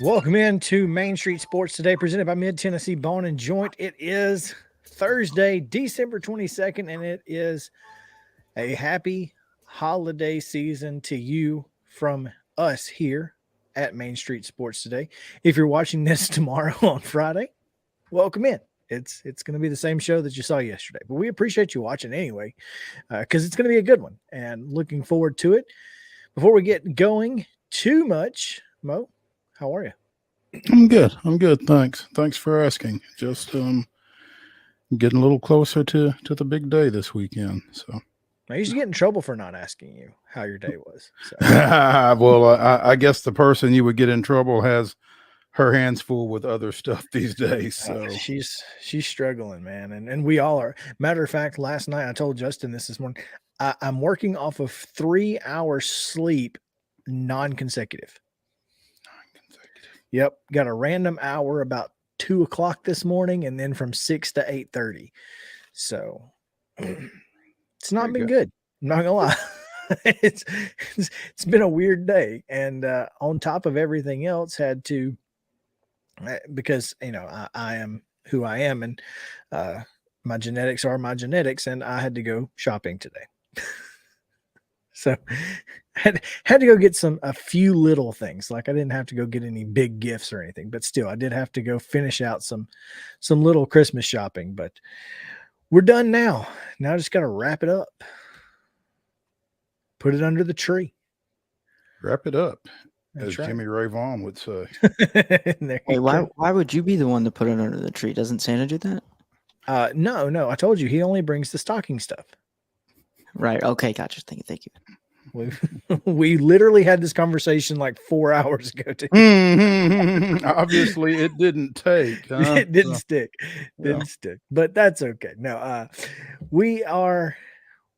Welcome into Main Street Sports Today, presented by Mid-Tennessee Bone and Joint. It is Thursday, December 22nd, and it is a happy holiday season to you from us here at Main Street Sports Today. If you're watching this tomorrow on Friday, welcome in. It's going to be the same show that you saw yesterday, but we appreciate you watching anyway, because it's going to be a good one, and looking forward to it. Before we get going too much, Mo, how are you? I'm good. Thanks for asking. Just getting a little closer to the big day this weekend. So I used to get in trouble for not asking you how your day was. So. Well, I guess the person you would get in trouble has her hands full with other stuff these days. So she's struggling, man, and we all are. Matter of fact, last night I told Justin this morning. I'm working off of 3 hours sleep, non-consecutive. Yep, got a random hour about 2 o'clock this morning, and then from 6 to 8:30. So it's not been good. I'm not gonna lie. It's been a weird day, and on top of everything else, had to because I am who I am, and my genetics are my genetics, and I had to go shopping today. So had to go get a few little things. Like I didn't have to go get any big gifts or anything, but still I did have to go finish out some little Christmas shopping, but we're done now. Now I just got to wrap it up. Put it under the tree. Wrap it up. That's as right. Jimmy Ray Vaughan would say. Wait, why would you be the one to put it under the tree? Doesn't Santa do that? No. I told you he only brings the stocking stuff. Right. Okay. Gotcha. Thank you. We literally had this conversation like 4 hours ago. Obviously, it didn't take. Huh? It didn't stick. Didn't stick. But that's okay. No, we're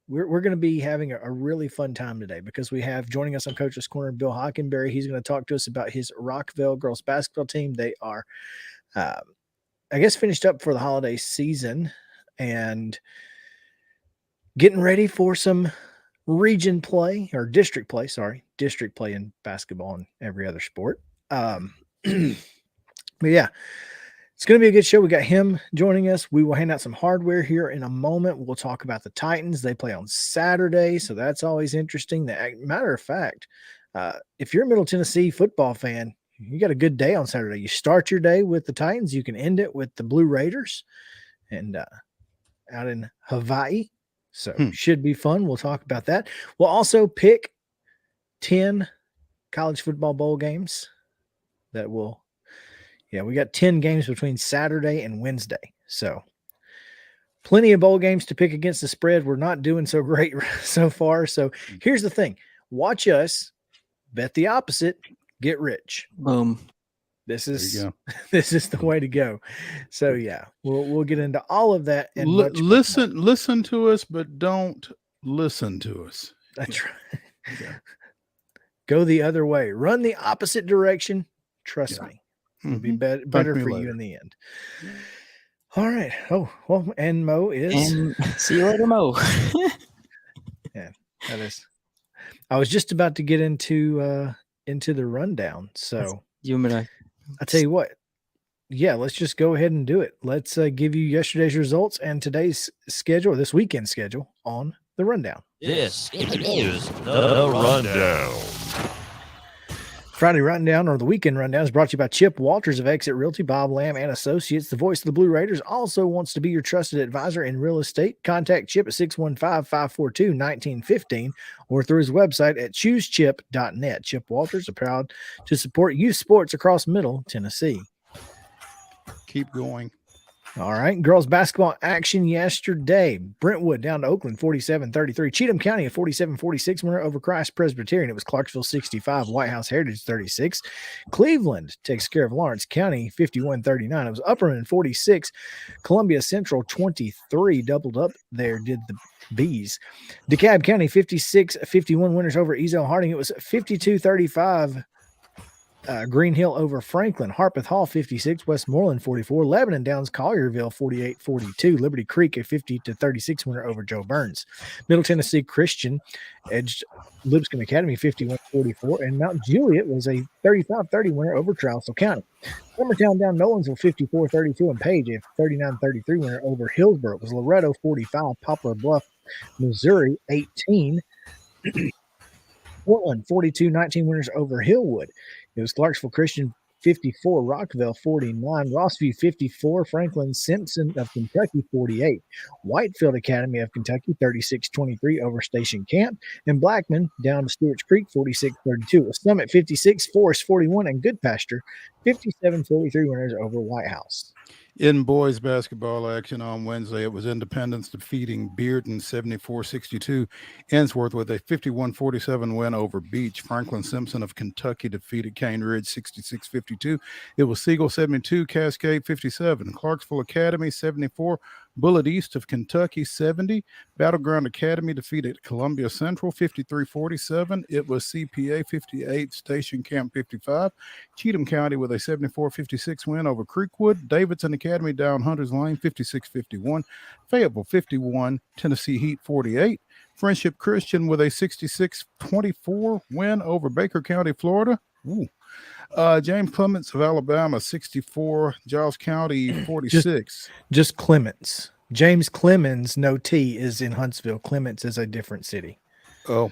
going to be having a really fun time today because we have joining us on Coach's Corner Bill HOCKENBERRY. He's going to talk to us about his ROCKVALE girls basketball team. They are, I guess, finished up for the holiday season and getting ready for some region play or district play. District play in basketball and every other sport. But yeah, it's going to be a good show. We got him joining us. We will hand out some hardware here in a moment. We'll talk about the Titans. They play on Saturday, so that's always interesting. Matter of fact, if you're a Middle Tennessee football fan, you got a good day on Saturday. You start your day with the Titans. You can end it with the Blue Raiders and out in Hawaii. So should be fun. We'll talk about that. We'll also pick 10 college football bowl games that we got 10 games between Saturday and Wednesday. So plenty of bowl games to pick against the spread. We're not doing so great so far. So here's the thing. Watch us bet the opposite, get rich. Boom. This is the way to go. So yeah, we'll get into all of that and listen to us, but don't listen to us. That's right. Yeah. Go the other way. Run the opposite direction. Trust me. It'll be better for you in the end. All right. Oh, well, and Mo is. And see you later, Mo. Yeah, that is. I was just about to get into the rundown. So I tell you what. Yeah, let's just go ahead and do it. Let's give you yesterday's results and today's schedule, this weekend schedule on the rundown. This is the rundown. Friday rundown, or the weekend rundown, is brought to you by Chip Walters of Exit Realty, Bob Lamb and Associates. The voice of the Blue Raiders also wants to be your trusted advisor in real estate. Contact Chip at 615-542-1915 or through his website at choosechip.net. Chip Walters are proud to support youth sports across Middle Tennessee. Keep going. All right. Girls basketball action yesterday. Brentwood down to Oakland 47-33. Cheatham County a 47-46 winner over Christ Presbyterian. It was Clarksville 65, White House Heritage 36. Cleveland takes care of Lawrence County 51-39. It was Upperman 46. Columbia Central 23. Doubled up there did the Bees. DeKalb County 56-51 winners over Ezo Harding. It was 52-35. Green Hill over Franklin. Harpeth Hall 56, Westmoreland 44, Lebanon Downs Collierville 48-42, Liberty Creek a 50-36 winner over Joe Burns. Middle Tennessee Christian edged Lipscomb Academy 51-44, and Mount Juliet was a 35-30 winner over Trousdale County. Summertown down Nolensville 54-32, and Page a 39-33 winner over Hillsborough. It was Loretto 45, Poplar Bluff, Missouri 18. Portland 42-19 winners over Hillwood. It was Clarksville Christian 54, Rockvale 49, Rossview 54, Franklin Simpson of Kentucky 48, Whitefield Academy of Kentucky 36-23 over Station Camp, and Blackman down to Stewart's Creek 46-32. Summit 56, Forest 41, and Goodpasture 57-43 winners over White House. In boys basketball action on Wednesday, it was Independence defeating Bearden 74-62. Ensworth with a 51-47 win over Beach. Franklin Simpson of Kentucky defeated Cane Ridge 66-52. It was Siegel 72, Cascade 57. Clarksville Academy 74. Bullitt East of Kentucky 70. Battleground Academy defeated Columbia Central 53-47. It was CPA 58, Station Camp 55. Cheatham County with a 74-56 win over Creekwood. Davidson Academy down Hunters Lane 56-51. Fayetteville 51, Tennessee Heat 48. Friendship Christian with a 66-24 win over Baker County, Florida. Ooh. James Clements of Alabama 64, Giles County 46. Just Clements. James Clemens, no T, is in Huntsville. Clements is a different city. Oh,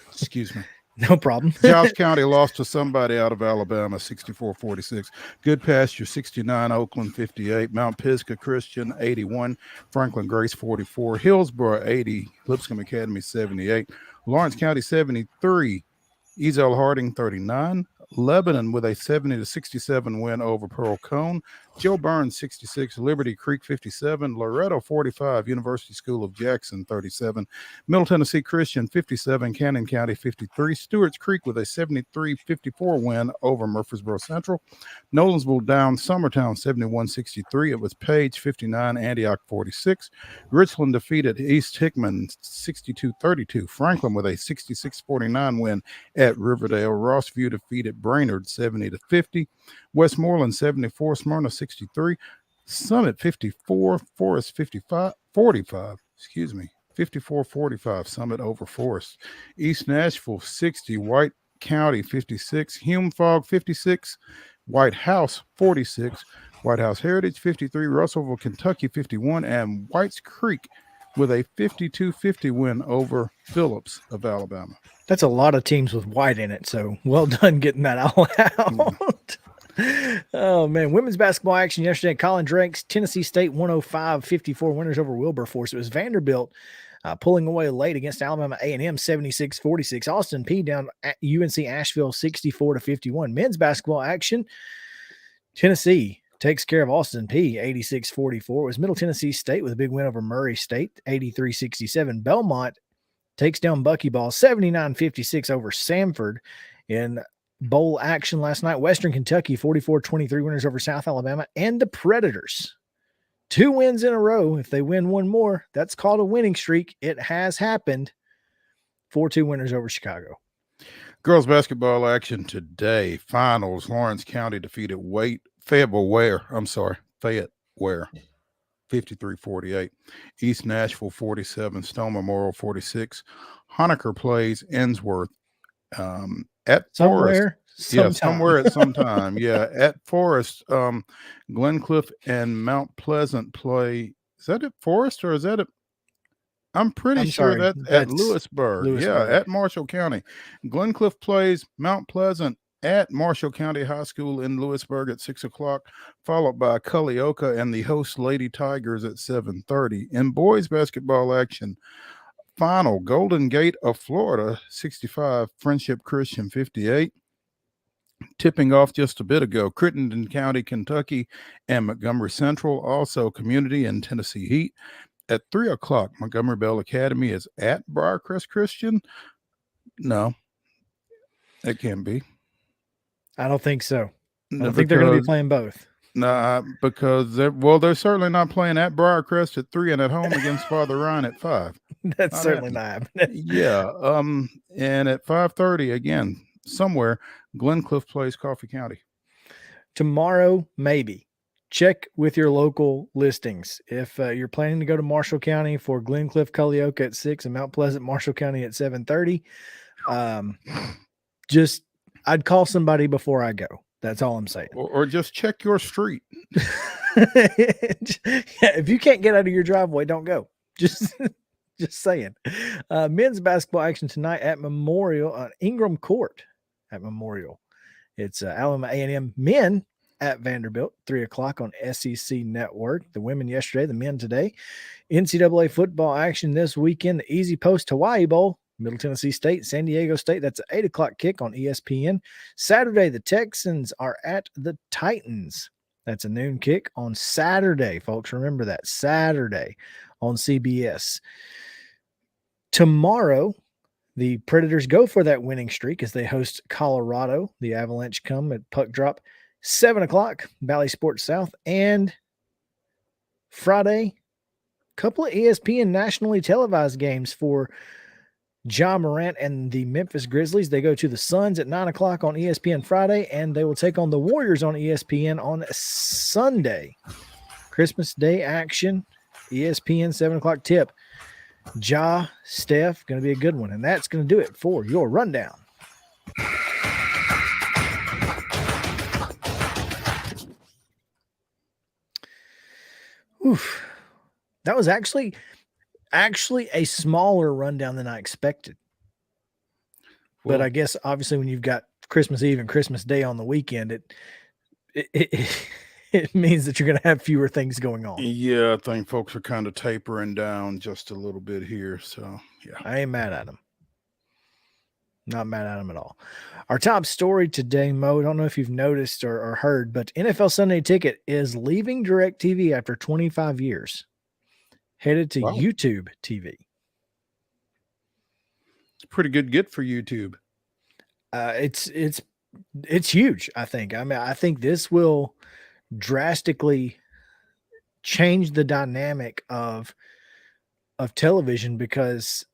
excuse me. No problem. Giles County lost to somebody out of Alabama 64-46. Good Pasture 69, Oakland 58, Mount Pisgah Christian 81, Franklin Grace 44, Hillsborough 80, Lipscomb Academy 78, Lawrence County 73, Ezel Harding 39, Lebanon with a 70-67 win over Pearl Cone, Joe Burns 66, Liberty Creek 57, Loretto 45, University School of Jackson 37, Middle Tennessee Christian 57, Cannon County 53, Stewart's Creek with a 73-54 win over Murfreesboro Central, Nolensville down Summertown 71-63. It was Page 59, Antioch 46, Richland defeated East Hickman 62-32, Franklin with a 66-49 win at Riverdale, Rossview defeated Brainerd 70-50, Westmoreland 74, Smyrna 63, Summit 54, Forest 45, 54-45, Summit over Forest. East Nashville 60, White County 56, Hume Fog 56, White House 46, White House Heritage 53, Russellville, Kentucky 51, and Whites Creek with a 52-50 win over Phillips of Alabama. That's a lot of teams with white in it, so well done getting that all out. Oh, man. Women's basketball action yesterday. Colin Drake's Tennessee State 105-54 winners over Wilberforce. It was Vanderbilt pulling away late against Alabama A&M 76-46. Austin P down at UNC Asheville 64-51. Men's basketball action. Tennessee takes care of Austin P 86-44. It was Middle Tennessee State with a big win over Murray State 83-67. Belmont takes down Buckyball 79-56 over Samford in bowl action last night. Western Kentucky 44-23 winners over South Alabama, and the Predators 2 wins in a row. If they win one more, that's called a winning streak. It has happened. 4-2 winners over Chicago. Girls basketball action today. Finals. Lawrence County defeated Fayetteville Ware 53-48. East Nashville 47. Stone Memorial 46. Honaker plays Ensworth at Somewhere, Forest. Yeah, somewhere at some time. Yeah, at Forest. Glencliff and Mount Pleasant play. Is that at Forest or is that at? I'm sure that's at Lewisburg. Yeah, at Marshall County. Glencliff plays Mount Pleasant at Marshall County High School in Lewisburg at 6 o'clock, followed by Culleoka and the host Lady Tigers at 7:30. In boys basketball action, final Golden Gate of Florida 65, Friendship Christian 58. Tipping off just a bit ago, Crittenden County, Kentucky, and Montgomery Central, also Community and Tennessee Heat. At 3 o'clock, Montgomery Bell Academy is at Briarcrest Christian. No, it can't be. I don't think so. I don't think they're going to be playing both. No, because they're certainly not playing at Briarcrest at 3 and at home against Father Ryan at 5. That's certainly not happening. Yeah. And at 5:30 again, somewhere, Glencliff plays Coffee County. Tomorrow, maybe. Check with your local listings. If you're planning to go to Marshall County for Glencliff, Culleoka at 6 and Mount Pleasant, Marshall County at 7:30, I'd call somebody before I go. That's all I'm saying. Or just check your street. If you can't get out of your driveway, don't go. Just saying. Men's basketball action tonight at Memorial, Ingram Court at Memorial. It's Alabama A&M men at Vanderbilt, 3 o'clock on SEC Network. The women yesterday, the men today. NCAA football action this weekend. The Easy Post Hawaii Bowl, Middle Tennessee State, San Diego State. That's an 8 o'clock kick on ESPN. Saturday, the Texans are at the Titans. That's a noon kick on Saturday, folks. Remember that, Saturday on CBS. Tomorrow, the Predators go for that winning streak as they host Colorado. The Avalanche come at puck drop 7 o'clock, Valley Sports South. And Friday, a couple of ESPN nationally televised games for John Morant and the Memphis Grizzlies. They go to the Suns at 9 o'clock on ESPN Friday, and they will take on the Warriors on ESPN on Sunday. Christmas Day action, ESPN 7 o'clock tip. Steph, going to be a good one. And that's going to do it for your rundown. Oof. That was actually a smaller rundown than I expected. Well, but I guess obviously when you've got Christmas Eve and Christmas Day on the weekend, it means that you're going to have fewer things going on. Yeah, I think folks are kind of tapering down just a little bit here. So, yeah. I ain't mad at them. Not mad at them at all. Our top story today, Mo, I don't know if you've noticed or heard, but NFL Sunday Ticket is leaving DirecTV after 25 years, headed to YouTube TV. It's a pretty good get for YouTube. It's huge, I think. I mean, I think this will drastically change the dynamic of television because,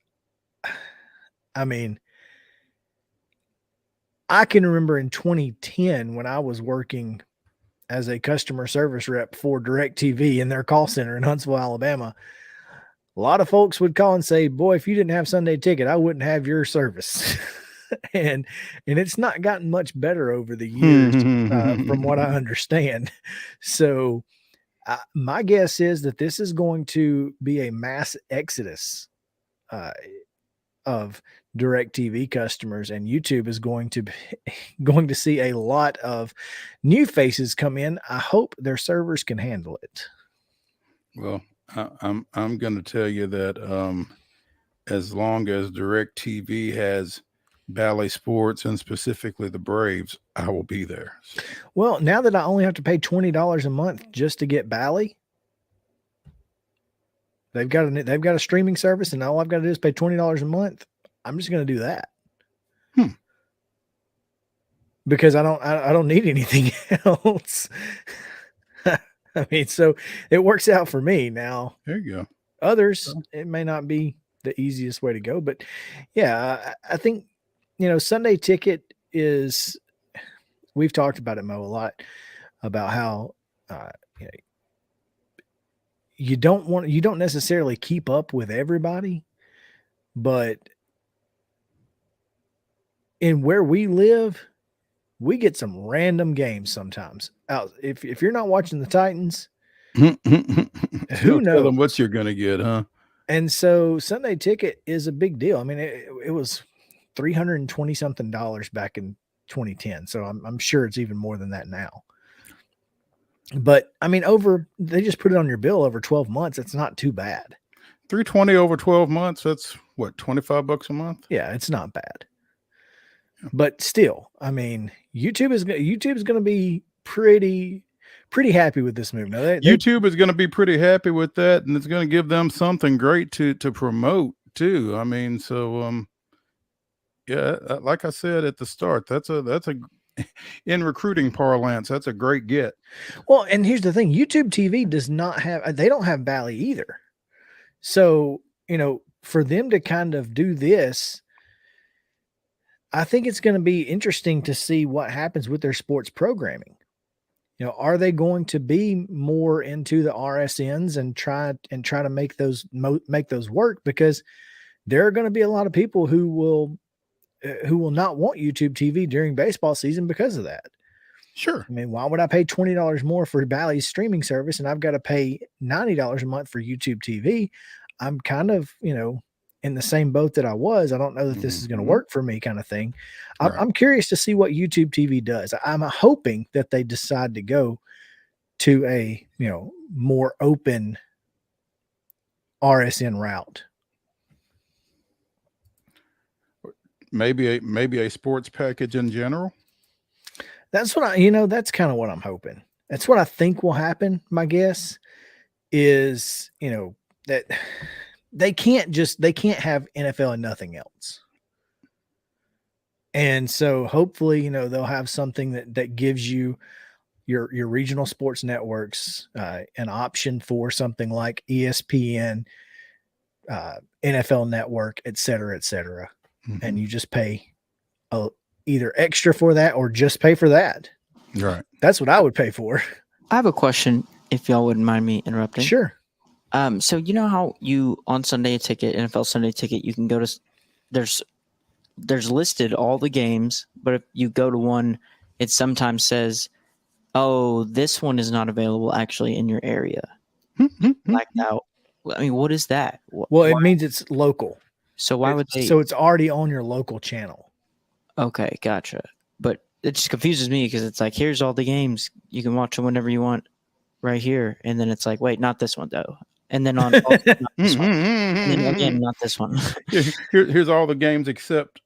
I mean, I can remember in 2010 when I was working as a customer service rep for DirecTV in their call center in Huntsville, Alabama. A lot of folks would call and say, boy, if you didn't have Sunday Ticket, I wouldn't have your service. and it's not gotten much better over the years from what I understand. So my guess is that this is going to be a mass exodus of DirecTV customers, and YouTube is going to see a lot of new faces come in. I hope their servers can handle it. Well, I'm going to tell you that as long as DirecTV has Bally Sports and specifically the Braves, I will be there. So. Well, now that I only have to pay $20 a month just to get Bally, they've got a streaming service, and all I've got to do is pay $20 a month. I'm just going to do that. Because I don't need anything else. I mean, so it works out for me now. There you go. Others, it may not be the easiest way to go, but yeah, I think, Sunday Ticket is, we've talked about it, Mo, a lot about how, you don't necessarily keep up with everybody, but in where we live, we get some random games sometimes. Out if you're not watching the Titans, who knows? Tell them what you're going to get, huh? And so Sunday Ticket is a big deal. I mean, it was $320 something back in 2010. So I'm sure it's even more than that now. But I mean, they just put it on your bill over 12 months. It's not too bad. $320 over 12 months. That's what, $25 a month? Yeah, it's not bad. But still, I mean, YouTube is going to be pretty happy with this move. Now, YouTube is going to be pretty happy with that, and it's going to give them something great to promote too. I mean, so yeah, like I said at the start, that's a in recruiting parlance, that's a great get. Well, and here's the thing: YouTube TV they don't have Bally either. So for them to kind of do this, I think it's going to be interesting to see what happens with their sports programming. Are they going to be more into the RSNs and try to make those work? Because there are going to be a lot of people who will not want YouTube TV during baseball season because of that. Sure. I mean, why would I pay $20 more for Bally's streaming service and I've got to pay $90 a month for YouTube TV? I'm kind of, in the same boat that I was. I don't know that this is going to work for me, kind of thing. I'm curious to see what YouTube TV does. I'm hoping that they decide to go to a, more open RSN route. Maybe a sports package in general. That's what that's kind of what I'm hoping. That's what I think will happen. My guess is, that they can't have NFL and nothing else. And so hopefully, they'll have something that gives you your regional sports networks an option for something like ESPN, NFL Network, et cetera, et cetera. And you just pay either extra for that or just pay for that. Right. That's what I would pay for. I have a question, if y'all wouldn't mind me interrupting. Sure. So you know how you on Sunday Ticket, NFL Sunday Ticket, you can go to there's listed all the games, but if you go to one, it sometimes says, "Oh, this one is not available actually in your area." Blacked out. I mean, what is that? Well, it means it's local. So why would they? So it's already on your local channel. Okay, gotcha. But it just confuses me because it's like, here's all the games. You can watch them whenever you want right here. And then it's like, wait, not this one, though. And then on not this one. And then again, not this one. Here's all the games except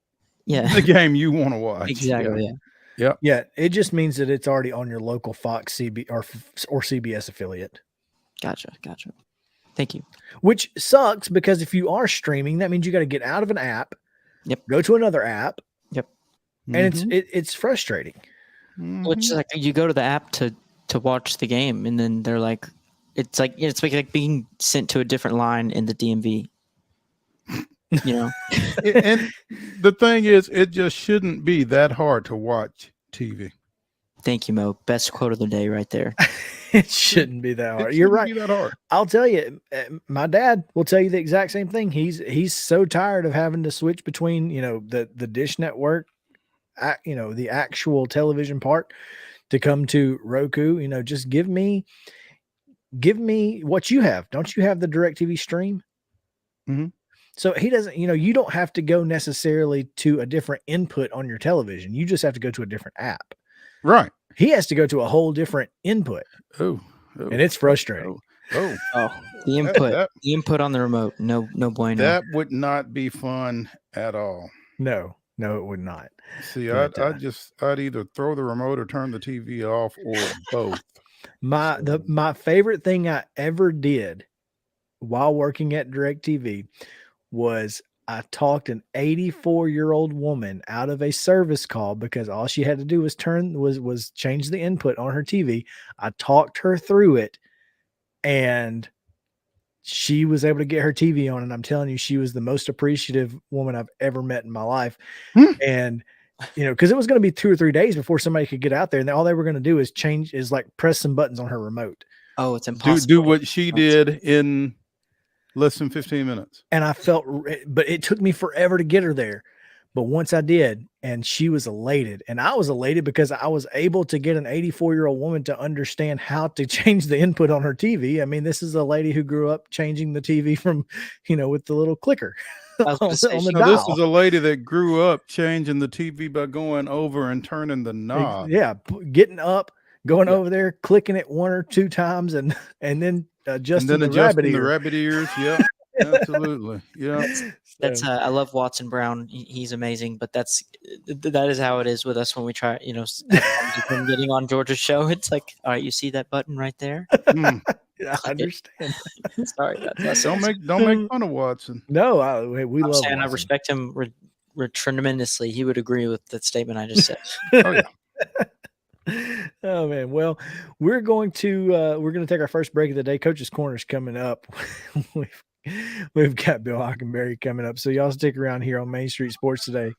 the game you want to watch. Exactly, Yeah, it just means that it's already on your local Fox or CBS affiliate. Gotcha. Thank you. Which sucks because if you are streaming, that means you got to get out of an app, go to another app, and it's frustrating. Which is like you go to the app to watch the game, and then they're like, it's like being sent to a different line in the DMV. And the thing is, it just shouldn't be that hard to watch TV. Thank you, Mo. Best quote of the day right there. It shouldn't be that hard. You're right. Be that hard. I'll tell you, my dad will tell you the exact same thing. He's so tired of having to switch between, the Dish Network, the actual television part to come to Roku. Just give me what you have. Don't you have the DirecTV stream? Mm-hmm. So he doesn't, you don't have to go necessarily to a different input on your television. You just have to go to a different app. Right. He has to go to a whole different input. Oh. And it's frustrating. The input on the remote. No bueno. That would not be fun at all. No. No, it would not. See, But, I'd either throw the remote or turn the TV off or both. My favorite thing I ever did while working at DirecTV was I talked an 84-year-old woman out of a service call because all she had to do was change the input on her TV. I talked her through it, and she was able to get her TV on, and I'm telling you, she was the most appreciative woman I've ever met in my life. And because it was going to be 2 or 3 days before somebody could get out there, and all they were going to do is press some buttons on her remote. Oh, it's impossible. Do what she did in less than 15 minutes. And I felt, but it took me forever to get her there. But once I did, and she was elated, and I was elated because I was able to get an 84-year-old woman to understand how to change the input on her TV. I mean, this is a lady who grew up changing the TV from, with the little clicker on the dial. This is a lady that grew up changing the TV by going over and turning the knob. Yeah, getting up, going over there, clicking it 1 or 2 times, and then adjusting the rabbit ears. Yeah. Absolutely. Yeah. That's I love Watson Brown. He's amazing, but that is how it is with us when we try, getting on Georgia's show. It's like, all right, you see that button right there? Yeah, I understand. Sorry about that. Don't make fun of Watson. No, we love Watson. I respect him tremendously. He would agree with that statement I just said. Oh yeah. Oh man. Well, we're going to take our first break of the day. Coach's Corner is coming up. We've got Bill Hockenberry coming up. So y'all stick around here on Main Street Sports Today.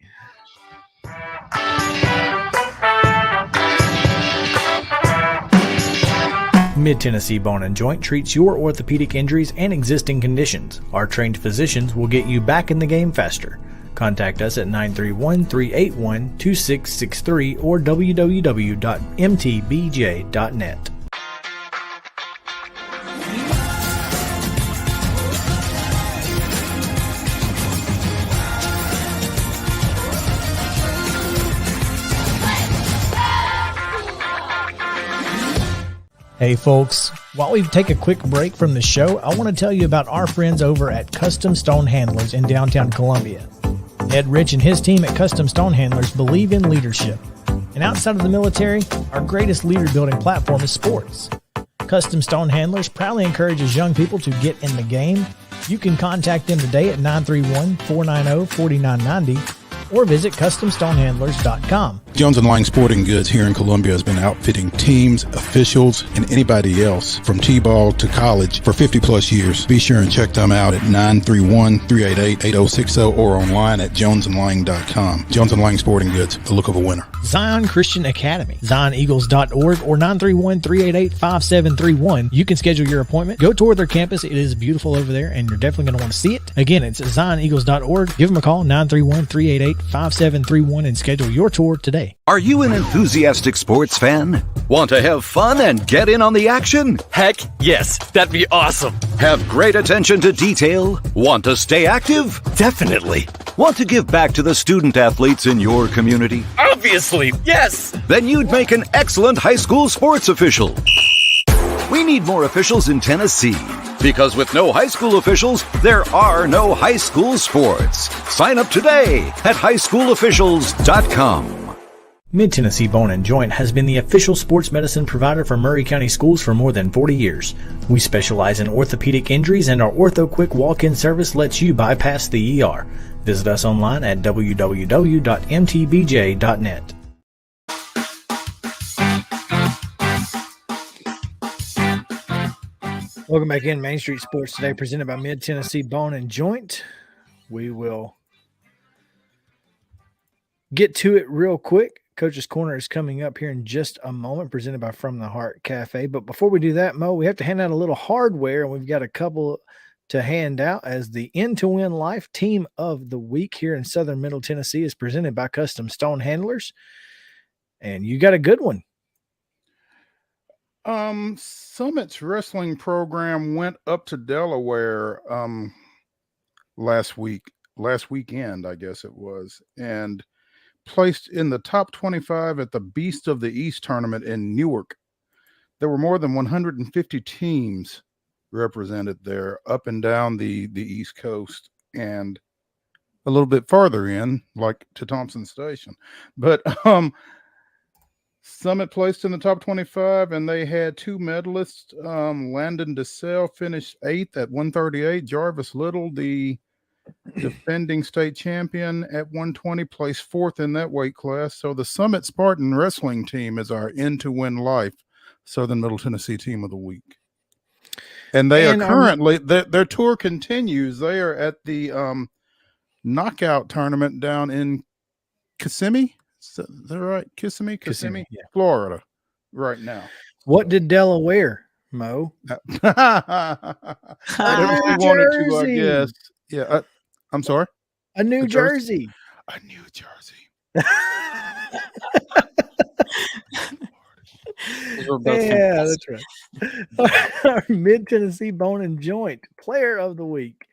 Mid-Tennessee Bone and Joint treats your orthopedic injuries and existing conditions. Our trained physicians will get you back in the game faster. Contact us at 931-381-2663 or www.mtbj.net. Hey folks, while we take a quick break from the show, I want to tell you about our friends over at Custom Stone Handlers in downtown Columbia. Ed Rich and his team at Custom Stone Handlers believe in leadership. And outside of the military, our greatest leader building platform is sports. Custom Stone Handlers proudly encourages young people to get in the game. You can contact them today at 931-490-4990 or visit CustomStonehandlers.com. Jones & Lang Sporting Goods here in Columbia has been outfitting teams, officials, and anybody else from T-ball to college for 50 plus years. Be sure and check them out at 931-388-8060 or online at jonesandlang.com. Jones & Lang Sporting Goods, the look of a winner. Zion Christian Academy, zioneagles.org or 931-388-5731. You can schedule your appointment. Go tour their campus. It is beautiful over there, and you're definitely going to want to see it. Again, it's zioneagles.org. Give them a call, 931-388-5731, and schedule your tour today. Are you an enthusiastic sports fan? Want to have fun and get in on the action? Heck, yes, that'd be awesome. Have great attention to detail? Want to stay active? Definitely. Want to give back to the student athletes in your community? Obviously, yes. Then you'd make an excellent high school sports official. We need more officials in Tennessee. Because with no high school officials, there are no high school sports. Sign up today at highschoolofficials.com. Mid-Tennessee Bone and Joint has been the official sports medicine provider for Murray County Schools for more than 40 years. We specialize in orthopedic injuries, and our Ortho Quick walk-in service lets you bypass the ER. Visit us online at www.mtbj.net. Welcome back in Main Street Sports Today, presented by Mid-Tennessee Bone and Joint. We will get to it real quick. Coach's Corner is coming up here in just a moment, presented by From the Heart Cafe. But before we do that, Mo, we have to hand out a little hardware, and we've got a couple to hand out as the In to Win Life Team of the Week here in Southern Middle Tennessee is presented by Custom Stone Handlers. And you got a good one. Summit's wrestling program went up to Delaware last weekend, I guess it was, and placed in the top 25 at the Beast of the East tournament in Newark. There were more than 150 teams represented there up and down the East Coast, and a little bit farther in, like to Thompson Station. But Summit placed in the top 25, and they had two medalists. Landon DeSalle finished 8th at 138. Jarvis Little, the defending state champion at 120, placed 4th in that weight class. So the Summit Spartan wrestling team is our In-to-Win Life Southern Middle Tennessee team of the week. And they are currently, their tour continues. They are at the knockout tournament down in Kissimmee. Is that right? Kissimmee, yeah. Florida, right now. What did Della wear, Mo? Whatever she wanted to, I guess. Yeah, I'm sorry. A New Jersey. A New Jersey. Yeah, that's right. Our Mid Tennessee Bone and Joint Player of the Week.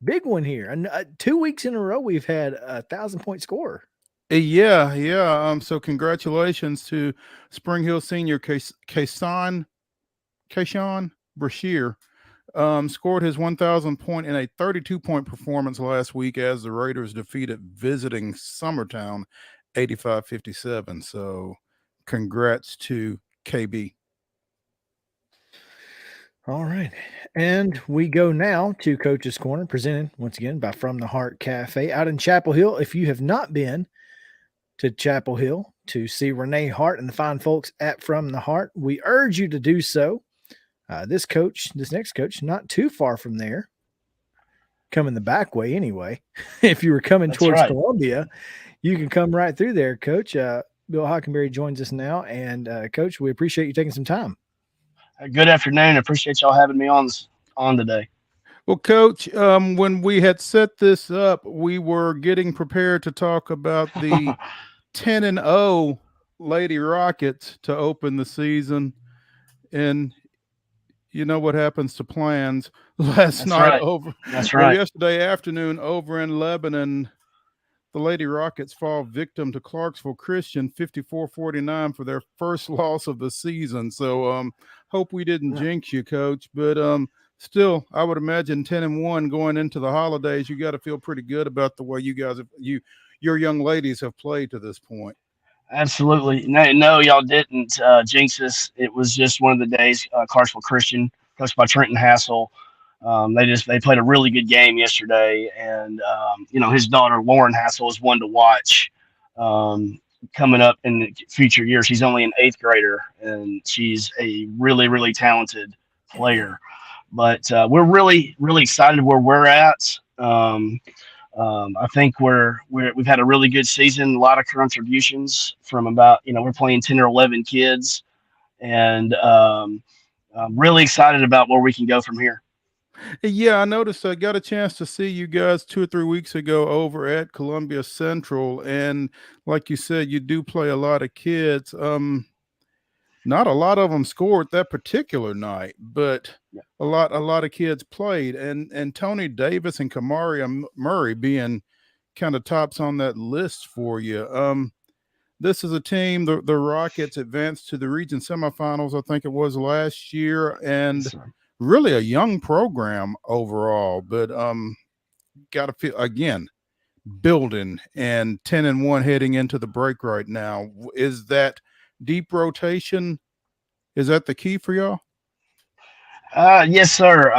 Big one here. And 2 weeks in a row, we've had a 1,000-point scorer. Yeah. So congratulations to Spring Hill senior Kayshawn Brashear. Scored his 1,000 point in a 32-point performance last week as the Raiders defeated visiting Summertown 85-57. So congrats to KB. All right. And we go now to Coach's Corner, presented once again by From the Heart Cafe out in Chapel Hill. If you have not been to Chapel Hill to see Renee Hart and the fine folks at From the Heart, we urge you to do so. This next coach, not too far from there, coming the back way anyway. If you were coming towards Columbia, you can come right through there, Coach. Bill Hockenberry joins us now. And, Coach, we appreciate you taking some time. Good afternoon. I appreciate y'all having me on today. Well, Coach, when we had set this up, we were getting prepared to talk about the 10-0 Lady Rockets to open the season. And you know what happens to plans. Yesterday afternoon over in Lebanon, the Lady Rockets fall victim to Clarksville Christian 54-49 for their first loss of the season. So hope we didn't jinx you, Coach. But still, I would imagine 10-1 going into the holidays, you got to feel pretty good about the way you guys your young ladies have played to this point. Absolutely. No, y'all didn't jinx us. It was just one of the days. Clarksville Christian, coached by Trenton Hassel. They played a really good game yesterday, and his daughter Lauren Hassel is one to watch coming up in the future years. She's only an 8th grader, and she's a really, really talented player. But we're really, really excited where we're at. I think we've had a really good season, a lot of contributions from we're playing 10 or 11 kids, and I'm really excited about where we can go from here. Yeah, I noticed I got a chance to see you guys 2 or 3 weeks ago over at Columbia Central. And like you said, you do play a lot of kids. Not a lot of them scored that particular night, but a lot of kids played. And Tony Davis and Kamaria Murray being kind of tops on that list for you. This is a team, the Rockets advanced to the region semifinals, I think it was last year, and really a young program overall, but got to feel, again, building and 10-1 heading into the break right now. Is that deep rotation, is that the key for y'all? Yes, sir.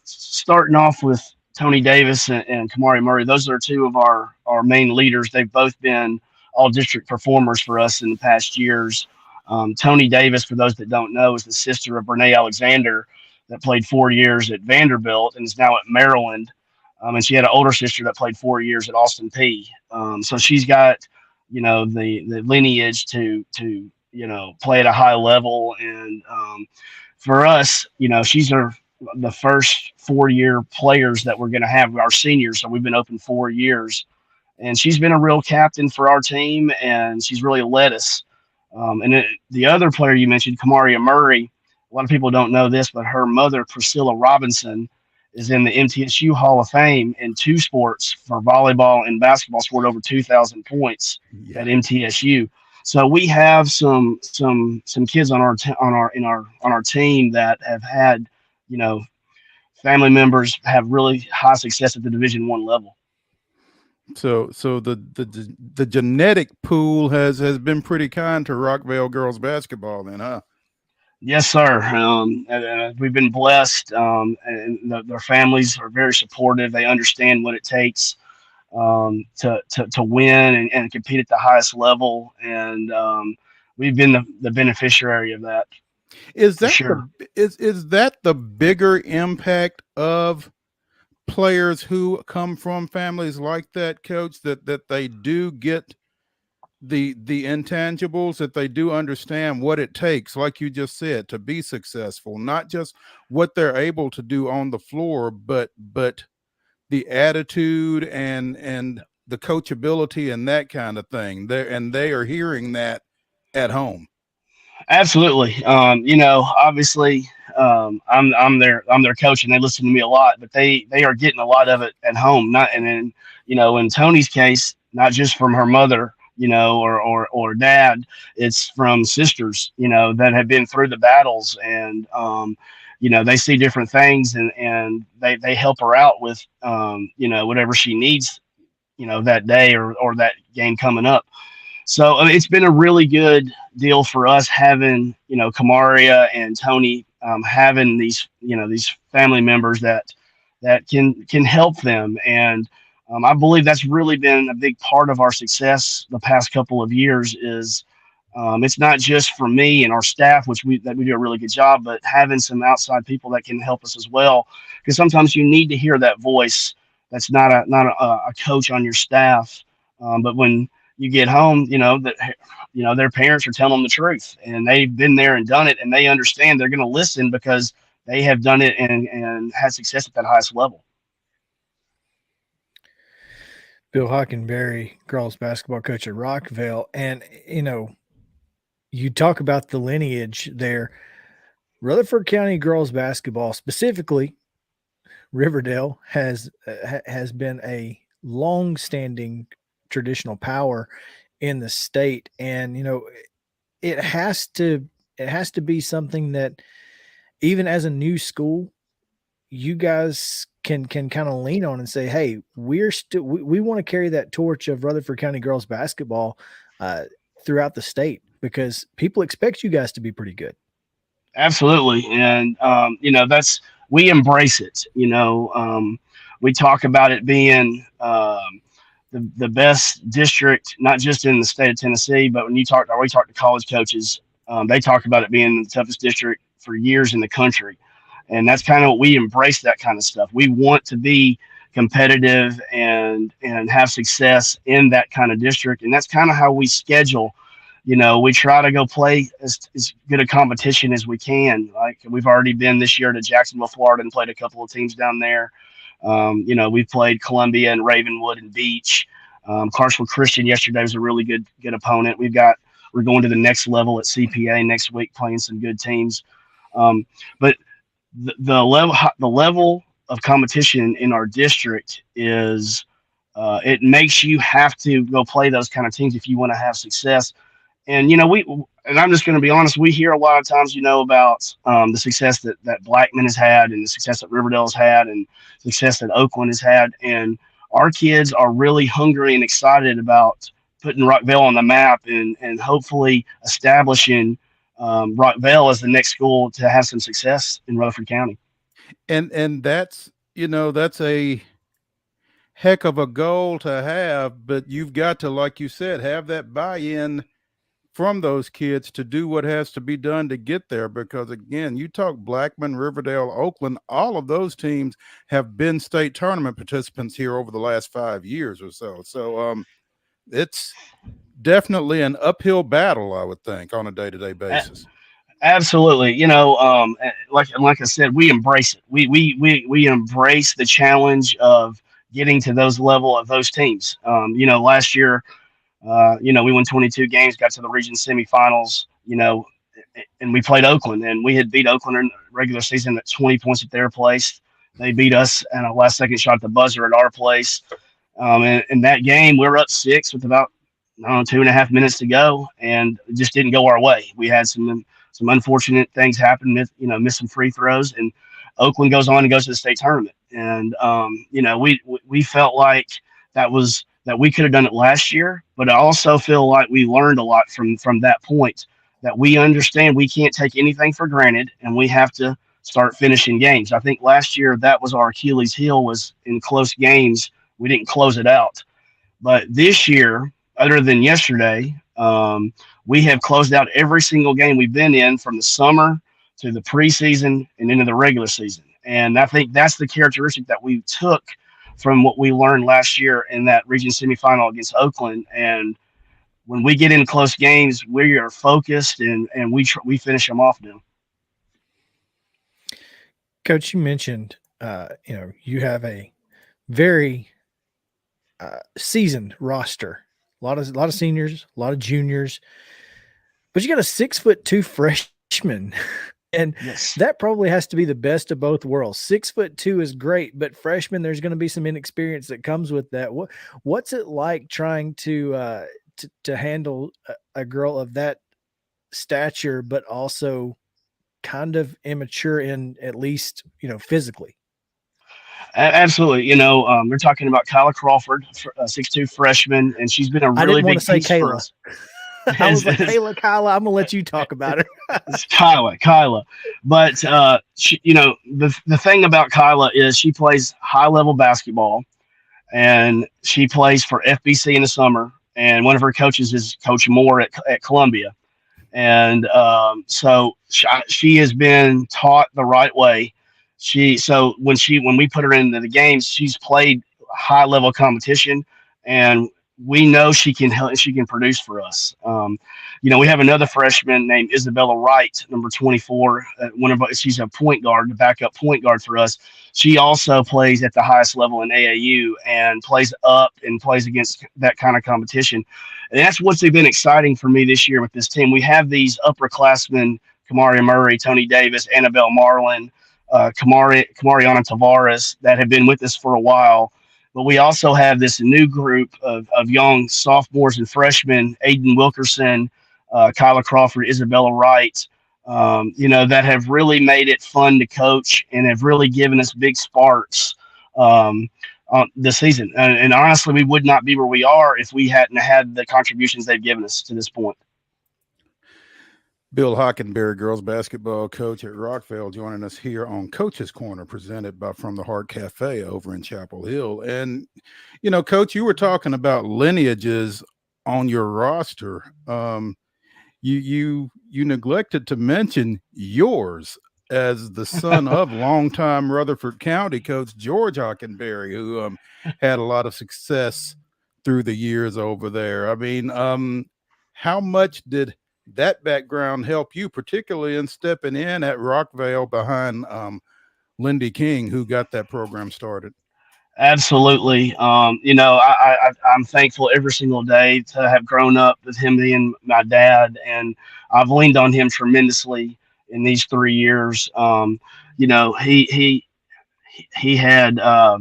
Starting off with Tony Davis and Kamari Murray, those are two of our main leaders. They've both been all-district performers for us in the past years. Tony Davis, for those that don't know, is the sister of Renee Alexander that played 4 years at Vanderbilt and is now at Maryland. And she had an older sister that played 4 years at Austin Peay. So she's got, the lineage to play at a high level. And for us, she's the first 4-year players that we're going to have, our seniors. So we've been open 4 years. And she's been a real captain for our team, and she's really led us. The other player you mentioned, Kamaria Murray, a lot of people don't know this, but her mother, Priscilla Robinson, is in the MTSU Hall of Fame in 2 sports for volleyball and basketball, scored over 2,000 points at MTSU. So we have some kids on our team that have had, family members have really high success at the Division I level. So the genetic pool has been pretty kind to Rockvale girls basketball then, huh? Yes, sir. We've been blessed, and their families are very supportive. They understand what it takes to win and compete at the highest level, and we've been the beneficiary of that. Is For that sure. is that the bigger impact of players who come from families like that, Coach, that they do get the intangibles, that they do understand what it takes, like you just said, to be successful, not just what they're able to do on the floor, but the attitude and the coachability and that kind of thing. They are hearing that at home. Absolutely. Obviously, I'm their coach, and they listen to me a lot. But they are getting a lot of it at home. Not and then in Tony's case, not just from her mother, or dad. It's from sisters, that have been through the battles, and they see different things, and they help her out with whatever she needs, that day or that game coming up. So it's been a really good deal for us having, Kamaria and Tony, having these family members that can help them. And I believe that's really been a big part of our success the past couple of years is it's not just for me and our staff, which we do a really good job, but having some outside people that can help us as well. Because sometimes you need to hear that voice that's not a coach on your staff. But when you get home, their parents are telling them the truth, and they've been there and done it, and they understand they're going to listen because they have done it and had success at that highest level. Bill Hockenberry, girls basketball coach at Rockvale, and you talk about the lineage there. Rutherford County girls basketball, specifically Riverdale, has been a long-standing traditional power in the state, and it has to be something that even as a new school you guys can kind of lean on and say, hey, we want to carry that torch of Rutherford County girls basketball throughout the state, because people expect you guys to be pretty good. Absolutely. And we embrace it. We talk about it being the best district, not just in the state of Tennessee, but when we talk to college coaches, they talk about it being the toughest district for years in the country. And that's kind of what we embrace, that kind of stuff. We want to be competitive and have success in that kind of district. And that's kind of how we schedule. We try to go play as good a competition as we can. Like we've already been this year to Jacksonville, Florida, and played a couple of teams down there. We've played Columbia and Ravenwood and Beach. Clarksville Christian yesterday was a really good opponent. We're going to the next level at CPA next week, playing some good teams. But the level of competition in our district is it makes you have to go play those kind of teams if you want to have success. And I'm just going to be honest, we hear a lot of times, about the success that Blackman has had, and the success that Riverdale has had, and success that Oakland has had. And our kids are really hungry and excited about putting Rockvale on the map and hopefully establishing Rockvale as the next school to have some success in Rutherford County. And that's a heck of a goal to have, but you've got to, like you said, have that buy-in from those kids to do what has to be done to get there. Because again, you talk Blackman, Riverdale, Oakland, all of those teams have been state tournament participants here over the last 5 years or so. So it's definitely an uphill battle, I would think, on a day-to-day basis. Absolutely. Like I said, we embrace it. We embrace the challenge of getting to those level of those teams. Last year, we won 22 games, got to the region semifinals, and we played Oakland, and we had beat Oakland in regular season at 20 points at their place. They beat us in a last second shot at the buzzer at our place. And in that game, we were up 6 with about 2.5 minutes to go, and it just didn't go our way. We had some unfortunate things happen, missed some free throws, and Oakland goes on and goes to the state tournament. And, we felt like that was that we could have done it last year, but I also feel like we learned a lot from that point, that we understand we can't take anything for granted and we have to start finishing games. I think last year that was our Achilles heel, was in close games. We didn't close it out. But this year, other than yesterday, we have closed out every single game we've been in, from the summer to the preseason and into the regular season. And I think that's the characteristic that we took from what we learned last year in that region semifinal against Oakland. And when we get in close games, we are focused and we finish them off now. Coach, you mentioned, you have a very seasoned roster, a lot of seniors, a lot of juniors, but you got a 6'2" freshman, and Yes. that probably has to be the best of both worlds. 6'2" is great, but freshman, there's going to be some inexperience that comes with that. What's it like trying to handle a girl of that stature, but also kind of immature in, at least, physically? Absolutely. We're talking about Kyla Crawford, a 6'2" freshman, and she's been a I really didn't want big to say piece for Kayla. us. I was like, Kyla, I'm gonna let you talk about her. It's Kyla. But the thing about Kyla is she plays high level basketball, and she plays for FBC in the summer. And one of her coaches is Coach Moore at Columbia, and so she has been taught the right way. When we put her into the games, she's played high level competition, and we know she can help. She can produce for us. We have another freshman named Isabella Wright, number 24. She's a point guard, the backup point guard for us. She also plays at the highest level in AAU and plays up and plays against that kind of competition. And that's what's been exciting for me this year with this team. We have these upperclassmen: Kamari Murray, Tony Davis, Annabelle Marlin, Kamariana Tavares, that have been with us for a while. But we also have this new group of young sophomores and freshmen: Aiden Wilkerson, Kyla Crawford, Isabella Wright, that have really made it fun to coach and have really given us big sparks this season. And honestly, we would not be where we are if we hadn't had the contributions they've given us to this point. Bill Hockenberry, girls basketball coach at ROCKVALE, joining us here on Coach's Corner, presented by From the Heart Cafe over in Chapel Hill. And, Coach, you were talking about lineages on your roster. You neglected to mention yours as the son of longtime Rutherford County coach George Hockenberry, who had a lot of success through the years over there. I mean, how much did that background help you, particularly in stepping in at ROCKVALE behind Lindy King, who got that program started? Absolutely. I'm thankful every single day to have grown up with him being my dad, and I've leaned on him tremendously in these 3 years. He had a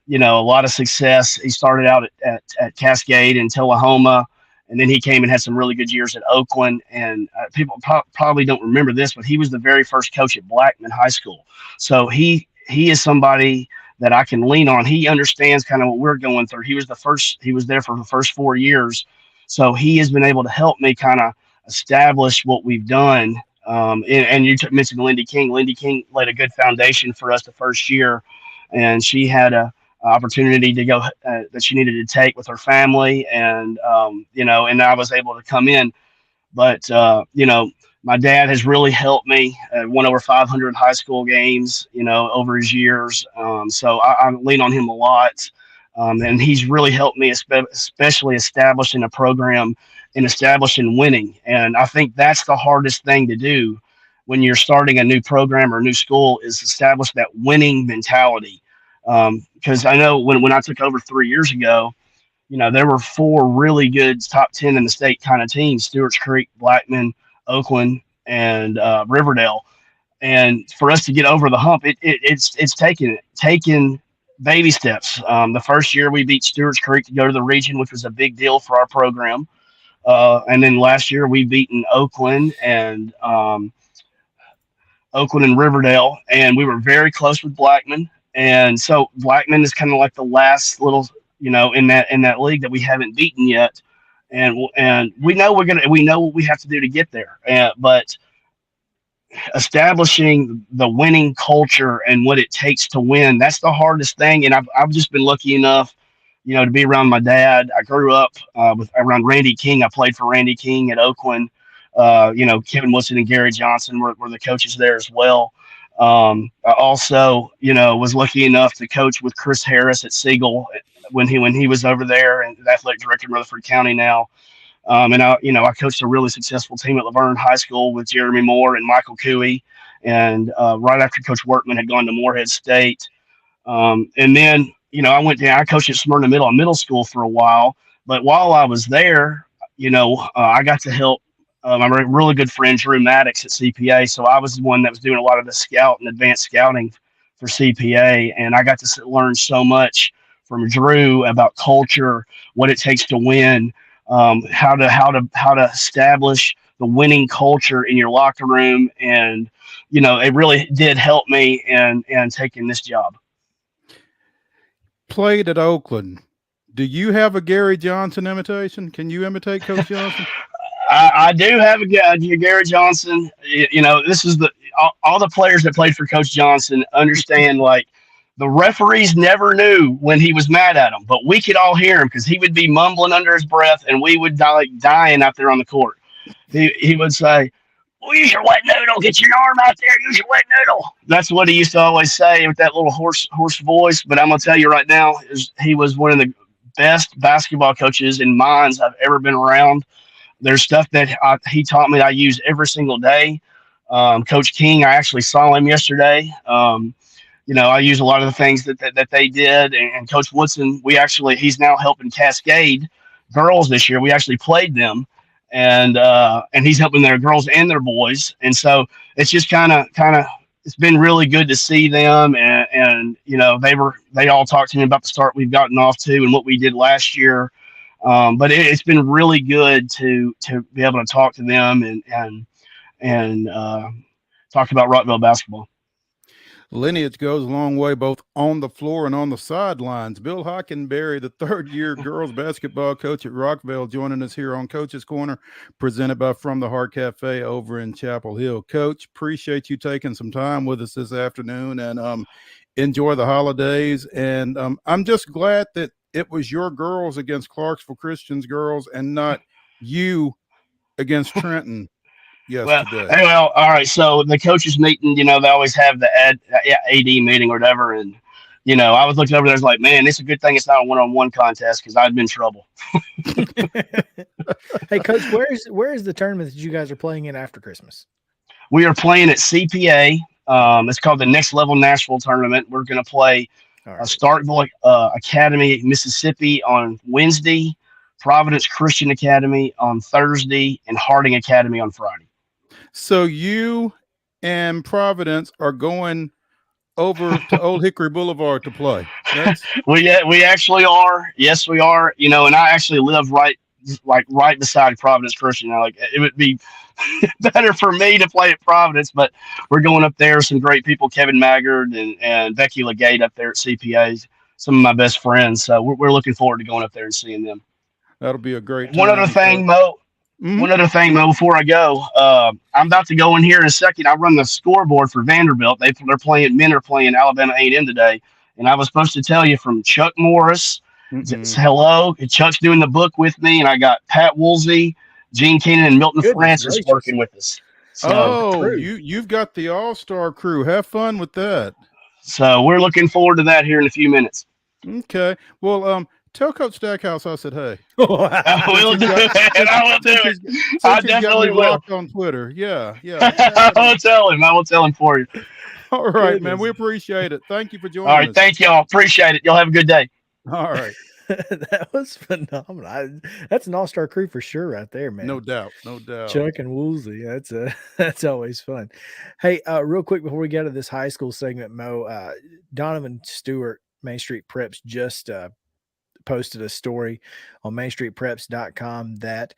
lot of success. He started out at Cascade in Tullahoma, and then he came and had some really good years at Oakland. And people probably don't remember this, but he was the very first coach at Blackman High School. So he is somebody that I can lean on. He understands kind of what we're going through. He was there for the first 4 years. So he has been able to help me kind of establish what we've done. And you mentioned Lindy King. Lindy King laid a good foundation for us the first year, and she had a opportunity to go that she needed to take with her family, and and I was able to come in. But my dad has really helped me. Won over 500 high school games, over his years. So I lean on him a lot, and he's really helped me, especially establishing a program and establishing winning. And I think that's the hardest thing to do when you're starting a new program or a new school, is establish that winning mentality. Because I know when I took over 3 years ago, there were 4 really good top 10 in the state kind of teams: Stewart's Creek, Blackman, Oakland, and Riverdale. And for us to get over the hump, it's taken baby steps. The first year we beat Stewart's Creek to go to the region, which was a big deal for our program. And then last year we beaten Oakland and Riverdale, and we were very close with Blackman. And so Blackman is kind of like the last little in that league that we haven't beaten yet, and we know we know what we have to do to get there. But establishing the winning culture and what it takes to win, that's the hardest thing. And I've just been lucky enough, to be around my dad. I grew up around Randy King. I played for Randy King at Oakland. Kevin Woodson and Gary Johnson were the coaches there as well. I also, was lucky enough to coach with Chris Harris at Siegel when he was over there, and the athletic director in Rutherford County now. And I coached a really successful team at Laverne High School with Jeremy Moore and Michael Cooey. And right after Coach Workman had gone to Morehead State, and then I went down. I coached at Smyrna Middle School for a while. But while I was there, I got to help my really good friend Drew Maddox at CPA. So I was the one that was doing a lot of the scout and advanced scouting for CPA, and I got to learn so much from Drew about culture, what it takes to win, how to establish the winning culture in your locker room, and it really did help me in taking this job. Played at Oakland. Do you have a Gary Johnson imitation? Can you imitate Coach Johnson? I do have a Gary Johnson. This is all the players that played for Coach Johnson understand. Like, the referees never knew when he was mad at them, but we could all hear him because he would be mumbling under his breath, and we would dying out there on the court. He would say, "Well, use your wet noodle. Get your arm out there. Use your wet noodle." That's what he used to always say with that little hoarse voice. But I'm gonna tell you right now, he was one of the best basketball coaches and minds I've ever been around. There's stuff that he taught me that I use every single day. Coach King, I actually saw him yesterday. I use a lot of the things that they did. And Coach Woodson, he's now helping Cascade girls this year. We actually played them, and he's helping their girls and their boys. And so it's just kind of it's been really good to see them. And they all talked to me about the start we've gotten off to and what we did last year. But it's been really good to be able to talk to them and talk about Rockvale basketball. Lineage goes a long way, both on the floor and on the sidelines. Bill Hockenberry, the third-year girls basketball coach at Rockvale, joining us here on Coach's Corner, presented by From the Heart Cafe over in Chapel Hill. Coach, appreciate you taking some time with us this afternoon, and enjoy the holidays. And I'm just glad that it was your girls against Clarksville Christian's girls and not you against Trenton. Yesterday. Well, all right. So the coaches meeting, they always have the AD meeting or whatever. And, I was looking over there, I was like, man, it's a good thing it's not a one-on-one contest because I'd been in trouble. Hey, Coach, where's the tournament that you guys are playing in after Christmas? We are playing at CPA. It's called the Next Level Nashville Tournament. We're going to play Starkville Academy, Mississippi on Wednesday, Providence Christian Academy on Thursday, and Harding Academy on Friday. So you and Providence are going over to Old Hickory Boulevard to play. We actually are. Yes, we are. And I actually live right beside Providence Christian. It would be better for me to play at Providence, but we're going up there. Some great people, Kevin Maggard and Becky Legate up there at CPA, some of my best friends. So we're looking forward to going up there and seeing them. That'll be a great time. One other thing, Mo, before I go, I'm about to go in here in a second. I run the scoreboard for Vanderbilt. Men are playing Alabama A&M today. And I was supposed to tell you from Chuck Morris. Hello. Chuck's doing the book with me. And I got Pat Woolsey, Gene Keenan, and Milton Francis working with us. So, you've got the all-star crew. Have fun with that. So we're looking forward to that here in a few minutes. Okay. Well, tell Coach Stackhouse I said hey. I will do it. I will do it. I definitely will. On Twitter. Yeah. I will tell him for you. All right, man. We appreciate it. Thank you for joining us. All right. Thank y'all. Appreciate it. Y'all have a good day. All right. That was phenomenal. That's an all-star crew for sure right there, man. No doubt. Chuck and Woolsey. That's always fun. Hey, real quick before we get to this high school segment, Mo, Donovan Stewart, Main Street Preps, just posted a story on mainstreetpreps.com that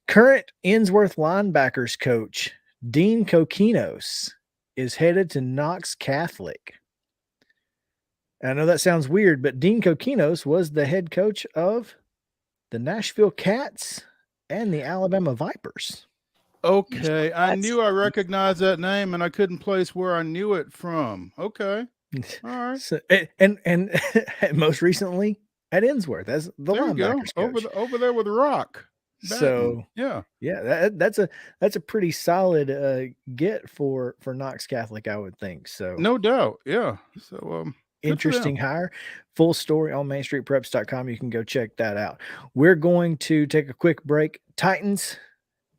current Ensworth linebackers coach Dean Kokinos is headed to Knox Catholic. I know that sounds weird, but Dean Kokinos was the head coach of the Nashville Cats and the Alabama Vipers. Okay, I knew I recognized that name, and I couldn't place where I knew it from. Okay, all right. So, and most recently at Innsworth as the There you go. linebackers coach. Over there with Rock. So yeah, that's a pretty solid get for Knox Catholic, I would think. So no doubt. Yeah. So interesting hire. Full story on MainStreetPreps.com. You can go check that out. We're going to take a quick break. Titans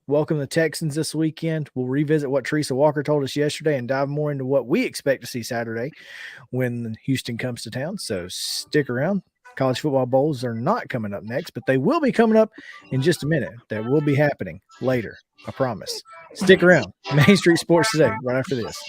welcome the Texans this weekend. We'll revisit what Teresa Walker told us yesterday and dive more into what we expect to see Saturday when Houston comes to town. So stick around. College football bowls are not coming up next, but they will be coming up in just a minute. That will be happening later. I promise. Stick around. Main Street Sports Today, right after this.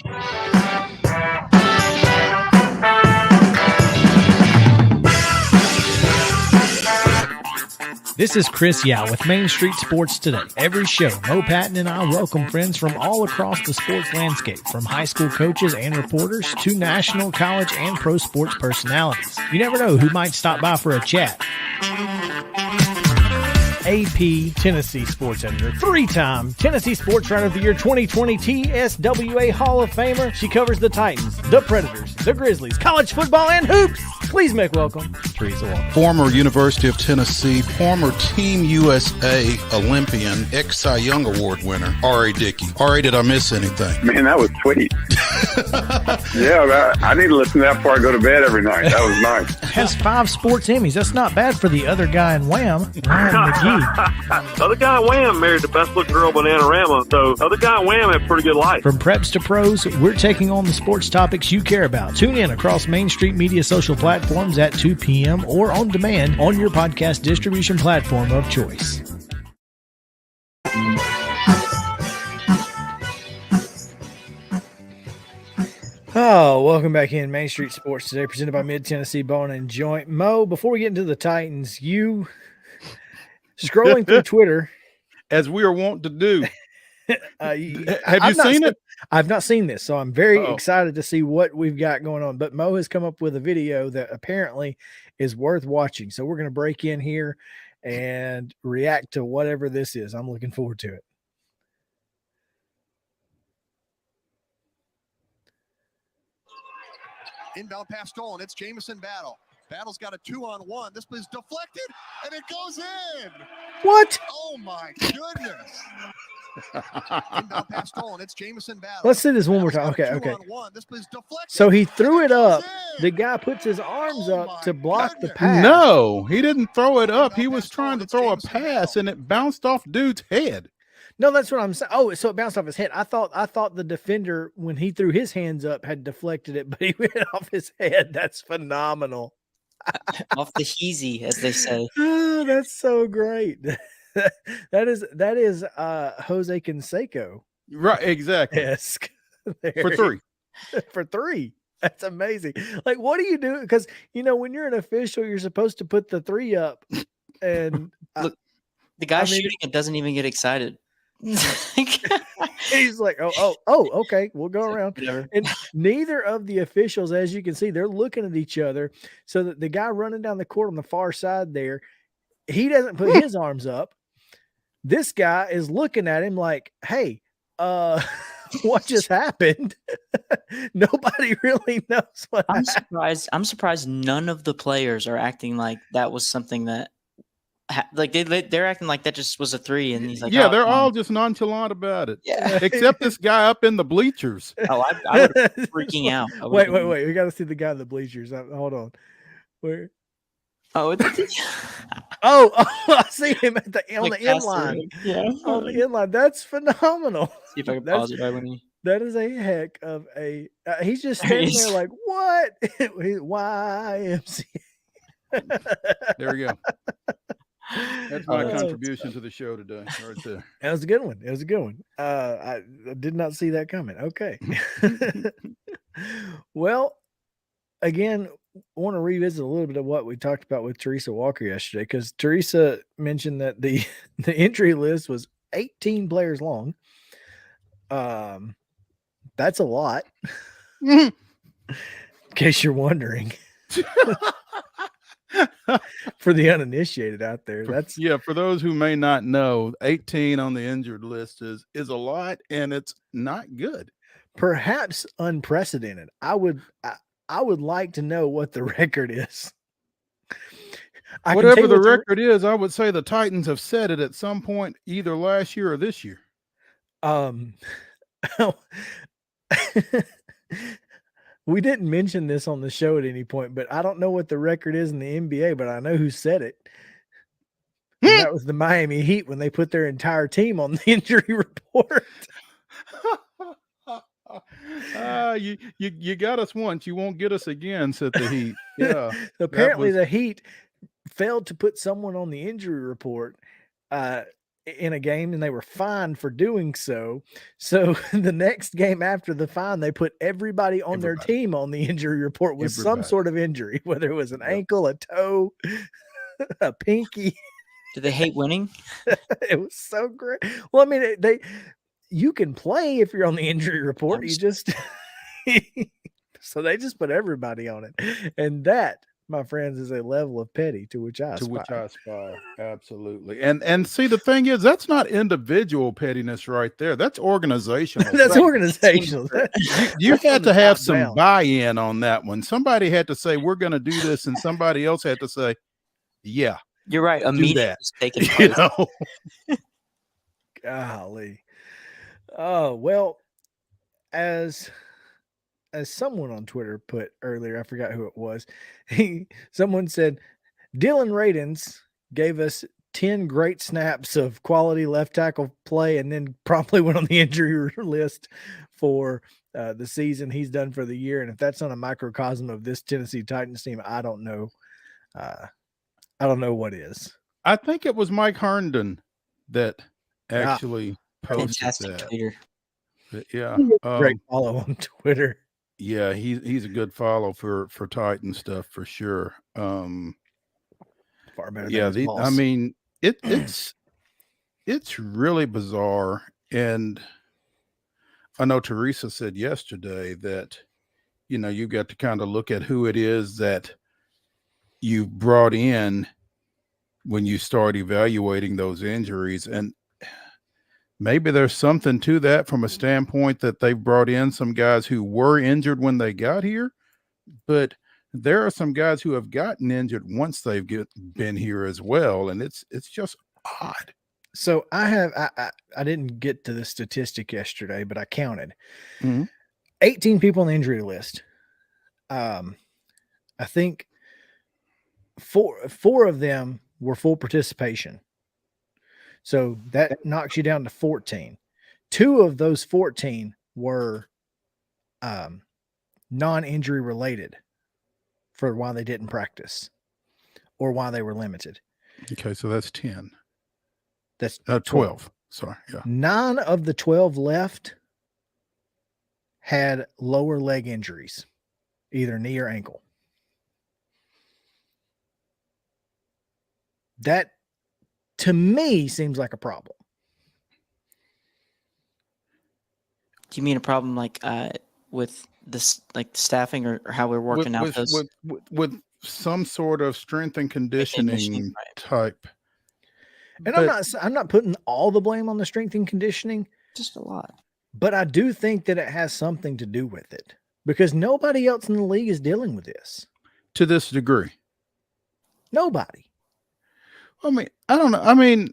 This is Chris Yow with Main Street Sports Today. Every show, Mo Patton and I welcome friends from all across the sports landscape, from high school coaches and reporters to national, college, and pro sports personalities. You never know who might stop by for a chat. AP Tennessee sports editor, 3-time Tennessee Sports Writer of the Year 2020 TSWA Hall of Famer. She covers the Titans, the Predators, the Grizzlies, college football, and hoops. Please make welcome Teresa Walker. Former University of Tennessee, former Team USA Olympian, ex-Cy Young Award winner, R.A. Dickey. R.A., did I miss anything? Man, that was sweet. Yeah, I need to listen to that before I go to bed every night. That was nice. Has 5 sports Emmys. That's not bad for the other guy in Wham, Ryan McGee. The other guy in Wham married the best looking girl, Bananarama. So the other guy in Wham had a pretty good life. From preps to pros, we're taking on the sports topics you care about. Tune in across Main Street Media social platforms at 2 p.m. or on demand on your podcast distribution platform of choice. Oh, welcome back in Main Street Sports Today, presented by Mid-Tennessee Bone and Joint. Mo, before we get into the Titans, you scrolling through Twitter. As we are wont to do. Have you seen it? I've not seen this, so I'm very excited to see what we've got going on. But Mo has come up with a video that apparently is worth watching. So we're going to break in here and react to whatever this is. I'm looking forward to it. Inbound pass stolen. It's Jamison Battle. Battle's got a 2-on-1. This is deflected, and it goes in. What? Oh, my goodness. Inbound pass stolen. It's Jamison Battle. Let's see this one more time. Okay. This is deflected, so he threw it up. The guy puts his arms up to block the pass. No, he didn't throw it up. He was trying to throw a pass, and it bounced off dude's head. No, that's what I'm saying. Oh, so it bounced off his head. I thought the defender, when he threw his hands up, had deflected it, but he went off his head. That's phenomenal. Off the heezy, as they say. Oh, that's so great. that is Jose Canseco. Right, exactly. Esque. For 3. For 3. That's amazing. Like, what do you do? Because, when you're an official, you're supposed to put the 3 up. And look, the guy shooting it doesn't even get excited. He's like, oh, okay, we'll go around. And neither of the officials, as you can see, they're looking at each other. So that the guy running down the court on the far side there, he doesn't put his arms up. This guy is looking at him like, hey, what just happened? Nobody really knows what happened. I'm surprised none of the players are acting like that was something that they're acting like that just was a 3, and he's like, yeah, they're all just nonchalant about it. Yeah, except this guy up in the bleachers. Oh, I would have been freaking out. Wait, we got to see the guy in the bleachers. Hold on, where? Oh, I see him on the end line. Yeah, on the end line. That's phenomenal. See if I can pause it right when he. That is a heck of a. He's just standing there like, what? YMCA. There we go. That's my contribution to the show today, right there. That was a good one. It was a good one. I did not see that coming. Okay. Well, again, I want to revisit a little bit of what we talked about with Teresa Walker yesterday, because Teresa mentioned that the entry list was 18 players long. That's a lot. In case you're wondering. For the uninitiated out there, that's Yeah, for those who may not know, 18 on the injured list is a lot, and it's not good. perhaps unprecedented. I would like to know what the record is. I can tell Whatever you the what record is, I would say the Titans have set it at some point, either last year or this year. We didn't mention this on the show at any point, but I don't know what the record is in the NBA, but I know who said it. And that was the Miami Heat when they put their entire team on the injury report. You got us once, you won't get us again, said the Heat. Yeah. Apparently the Heat failed to put someone on the injury report in a game, and they were fined for doing so. So the next game after the fine, they put everybody on their team on the injury report with some sort of injury, whether it was an ankle, a toe, a pinky. Do they hate winning? It was so great. Well, I mean, you can play if you're on the injury report. You just so they just put everybody on it, and that, my friends, is a level of petty to which I aspire. Absolutely. And see, the thing is, that's not individual pettiness right there. That's organizational. That's organizational. You had to have some buy-in on that one. Somebody had to say, we're going to do this, and somebody else had to say, yeah. You're right. A meeting is taking place. You know? Golly. Oh, well, as someone on Twitter put earlier, I forgot who it was. Someone said, Dylan Radins gave us 10 great snaps of quality left tackle play and then promptly went on the injury list for the season he's done for the year. And if that's not a microcosm of this Tennessee Titans team, I don't know. I don't know what is. I think it was Mike Herndon that actually posted fantastic that. Twitter. Yeah. Great follow on Twitter. Yeah, he's a good follow for Titan stuff for sure. Far better. Yeah, I mean it's really bizarre, and I know Teresa said yesterday that you got to kind of look at who it is that you brought in when you start evaluating those injuries, and maybe there's something to that from a standpoint that they've brought in some guys who were injured when they got here, but there are some guys who have gotten injured once they've been here as well, and it's just odd. So I didn't get to the statistic yesterday, but I counted 18 people on the injury list. I think four of them were full participation. So that knocks you down to 14. 2 of those 14 were non-injury related for why they didn't practice or why they were limited. Okay, so that's 10. That's 12. Sorry. Yeah. 9 of the 12 left had lower leg injuries, either knee or ankle. That, to me, seems like a problem. Do you mean a problem like with this, like staffing or how we're working out those? With some sort of strength and conditioning type. And I'm not putting all the blame on the strength and conditioning. Just a lot. But I do think that it has something to do with it because nobody else in the league is dealing with this. To this degree. Nobody. I mean, I don't know. I mean,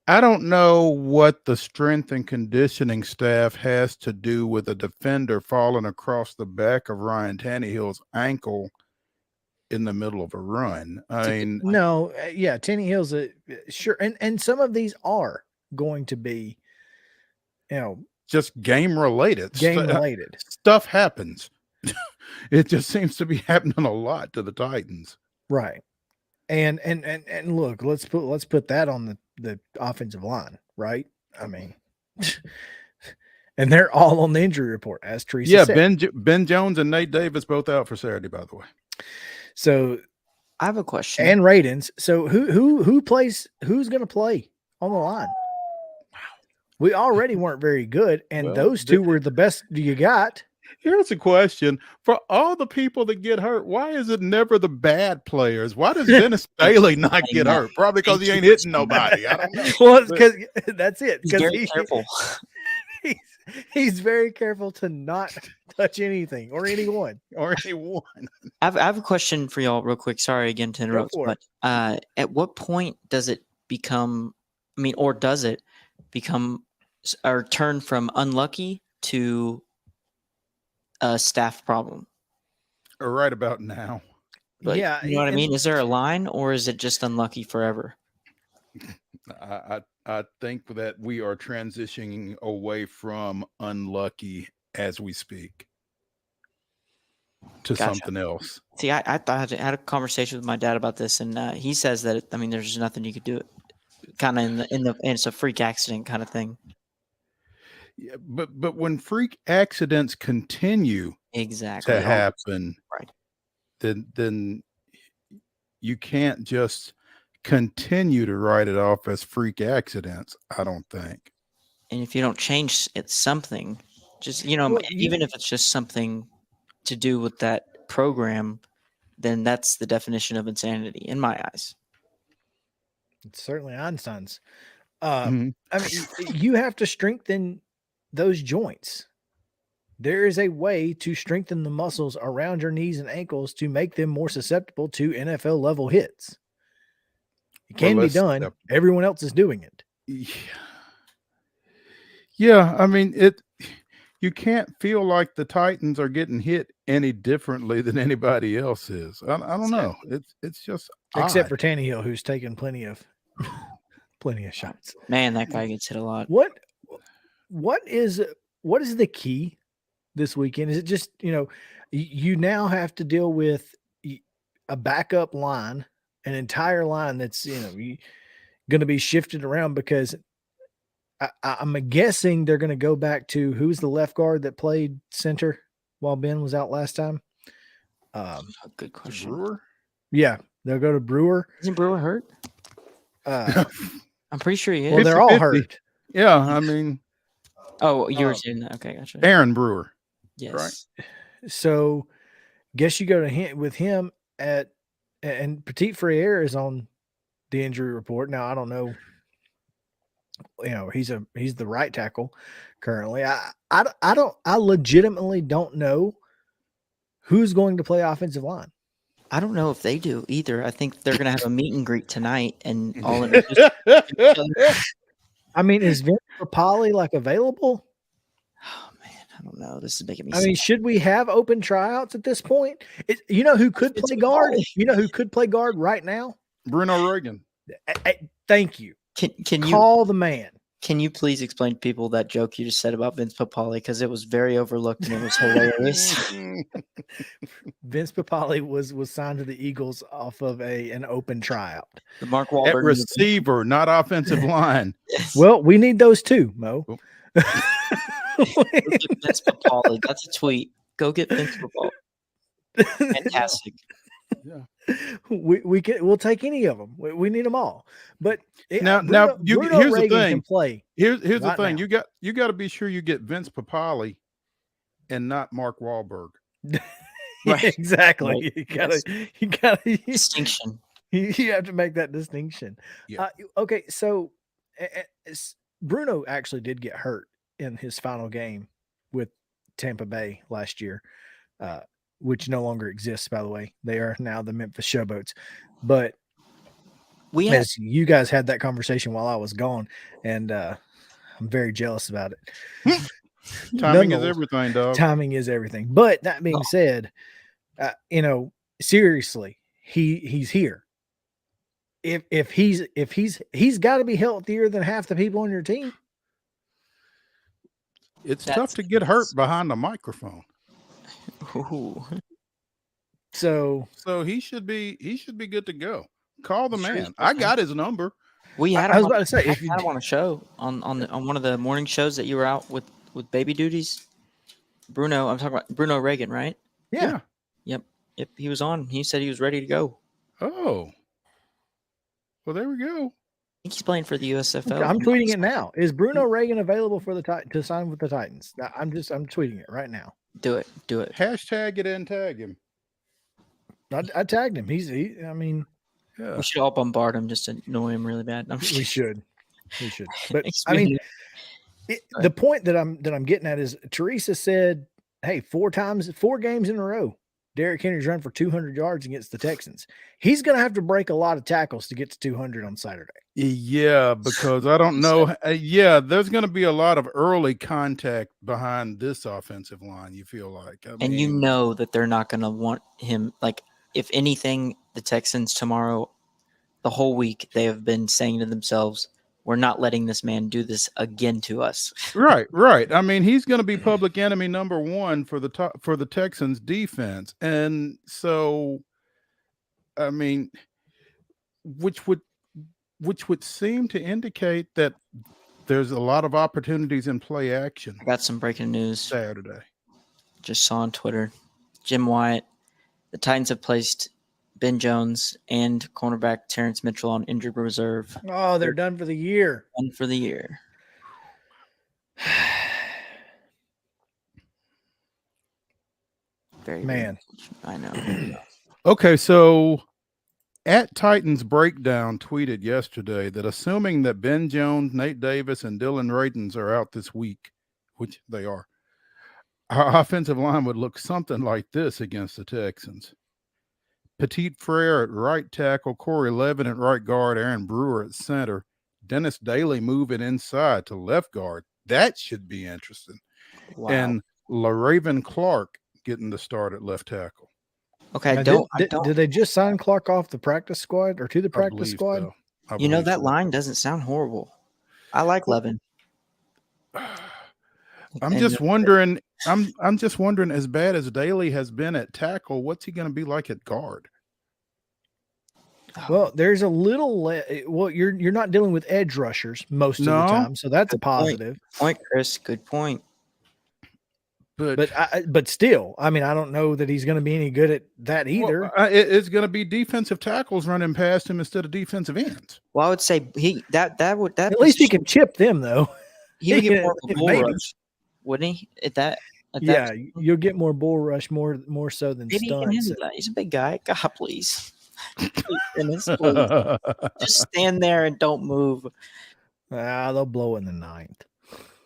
I don't know what the strength and conditioning staff has to do with a defender falling across the back of Ryan Tannehill's ankle in the middle of a run. I mean, no, yeah, Tannehill's sure, and some of these are going to be, just game related. Stuff happens. It just seems to be happening a lot to the Titans, right? And look, let's put that on the offensive line, right? I mean, and they're all on the injury report, as Teresa said. Ben Jones and Nate Davis both out for Saturday, by the way. So I have a question. And Radins. So who plays? Who's going to play on the line? Wow. We already weren't very good, and those two were the best you got. Here's a question. For all the people that get hurt, why is it never the bad players? Why does Dennis Bailey not get hurt? Probably because he ain't hitting nobody. I don't know. Well, because that's it. He's Because very careful. he's very careful to not touch anything or anyone. Or anyone. I have a question for y'all real quick. Sorry again to interrupt, for but at what point does it become, or does it become or turn from unlucky to a staff problem? Right about now. But Yeah, you know what I and- mean? Is there a line, or is it just unlucky forever? I think that we are transitioning away from unlucky as we speak to Gotcha. something else. See, I thought I had a conversation with my dad about this, and he says that there's nothing you could do, kind of and it's a freak accident kind of thing. Yeah, but when freak accidents continue Exactly to happen, right? Then you can't just continue to write it off as freak accidents. I don't think. And if you don't change it's something, just Well, even if it's just something to do with that program, then that's the definition of insanity in my eyes. It's certainly Einstein's. Mhm. I mean, you have to strengthen those joints. There is a way to strengthen the muscles around your knees and ankles to make them more susceptible to NFL level hits. It can be done. Everyone else is doing it. Yeah, I mean you can't feel like the Titans are getting hit any differently than anybody else is. I don't know. It's just Except odd. for Tannehill, who's taken plenty of shots. Man, that guy gets hit a lot. What is the key this weekend? Is it just, you now have to deal with a backup line, an entire line that's, going to be shifted around, because I'm guessing they're going to go back to who's the left guard that played center while Ben was out last time? Good question. Brewer? Yeah, they'll go to Brewer. Isn't Brewer hurt? I'm pretty sure he is. Well, they're all 50-50. hurt. Yeah, I mean. Oh, you were saying that. Okay, gotcha. Aaron Brewer. Yes. Right. So, guess you go to him with him and Petit Frere is on the injury report. Now, I don't know. He's the right tackle currently. I legitimately don't know who's going to play offensive line. I don't know if they do either. I think they're going to have a meet and greet tonight, and all in I mean, is Vince Papali available? Oh man, I don't know. This is making me. I mean, should we have open tryouts at this point? Who could play guard? Who could play guard right now? Bruno Reagan. Thank you. Can you call the man? Can you please explain to people that joke you just said about Vince Papali, because it was very overlooked and it was hilarious. Vince Papali was signed to the Eagles off of an open tryout. The Mark At Wahlberg receiver, not offensive line. Yes. Well, we need those too, Mo. Go get Vince Papali. That's a tweet. Go get Vince Papali. Fantastic. Yeah. We'll take any of them. We need them all. But Now, Bruno here's Reagan the thing. can play. Here's the right thing. now. You got to be sure you get Vince Papali and not Mark Wahlberg. Right. Exactly. Right. You gotta Distinction. You have to make that distinction. Yeah. Okay, so Bruno actually did get hurt in his final game with Tampa Bay last year, which no longer exists, by the way. They are now the Memphis Showboats. But as you guys had that conversation while I was gone, and I'm very jealous about it. Timing is everything, dog. Timing is everything. But that being said, seriously, he's here. If he's got to be healthier than half the people on your team. It's tough to get hurt behind a microphone. Ooh. So he should be good to go. Call the man. I got his number. We had I was about to say, if you had him on a show on one of the morning shows that you were out with baby duties. Bruno, I'm talking about Bruno Reagan, right? Yeah. Yep. He was on. He said he was ready to go. Oh. Well, there we go. think he's playing for the USFL. I'm tweeting it now. Is Bruno Reagan available for to sign with the Titans? I'm tweeting it right now. Do it. Hashtag it and tag him. I tagged him. I mean, Yeah. We should all bombard him just to annoy him really bad. We should. But I mean, the point that I'm getting at is Teresa said, "Hey, 4 games in a row, Derrick Henry's run for 200 yards against the Texans. He's going to have to break a lot of tackles to get to 200 on Saturday." Yeah, because I don't know. There's going to be a lot of early contact behind this offensive line. You feel like, and you know that they're not going to want him. Like, if anything, the Texans tomorrow, the whole week, they have been saying to themselves, "We're not letting this man do this again to us." Right. I mean, he's going to be public enemy number 1 for the Texans defense, and so, I mean, which would seem to indicate that there's a lot of opportunities in play action. I got some breaking news Saturday. Just saw on Twitter. Jim Wyatt, the Titans have placed Ben Jones and cornerback Terrence Mitchell on injured reserve. Oh, they're done for the year. Done for the year. Very Man. I know. Okay, so at Titans Breakdown tweeted yesterday that assuming that Ben Jones, Nate Davis, and Dylan Radins are out this week, which they are, our offensive line would look something like this against the Texans. Petit Frere at right tackle, Corey Levin at right guard, Aaron Brewer at center, Dennis Daly moving inside to left guard. That should be interesting. Wow. And LaRaven Clark getting the start at left tackle. Okay, Now, did they just sign Clark off the practice squad or to the practice squad? So. You know, that line doesn't sound horrible. I like Levin. I'm just wondering, as bad as Daly has been at tackle, what's he going to be like at guard? Well, there's a little. You're not dealing with edge rushers most of the time, so that's a positive. Good point, Chris. Good point. But still, I mean, I don't know that he's going to be any good at that either. Well, it's going to be defensive tackles running past him instead of defensive ends. Well, I would say at least he can chip them though. He would get more of a bull rush, wouldn't he? You'll get more bull rush more so than maybe stunts. He's a big guy. God, please. Please. Just stand there and don't move. They'll blow in the ninth.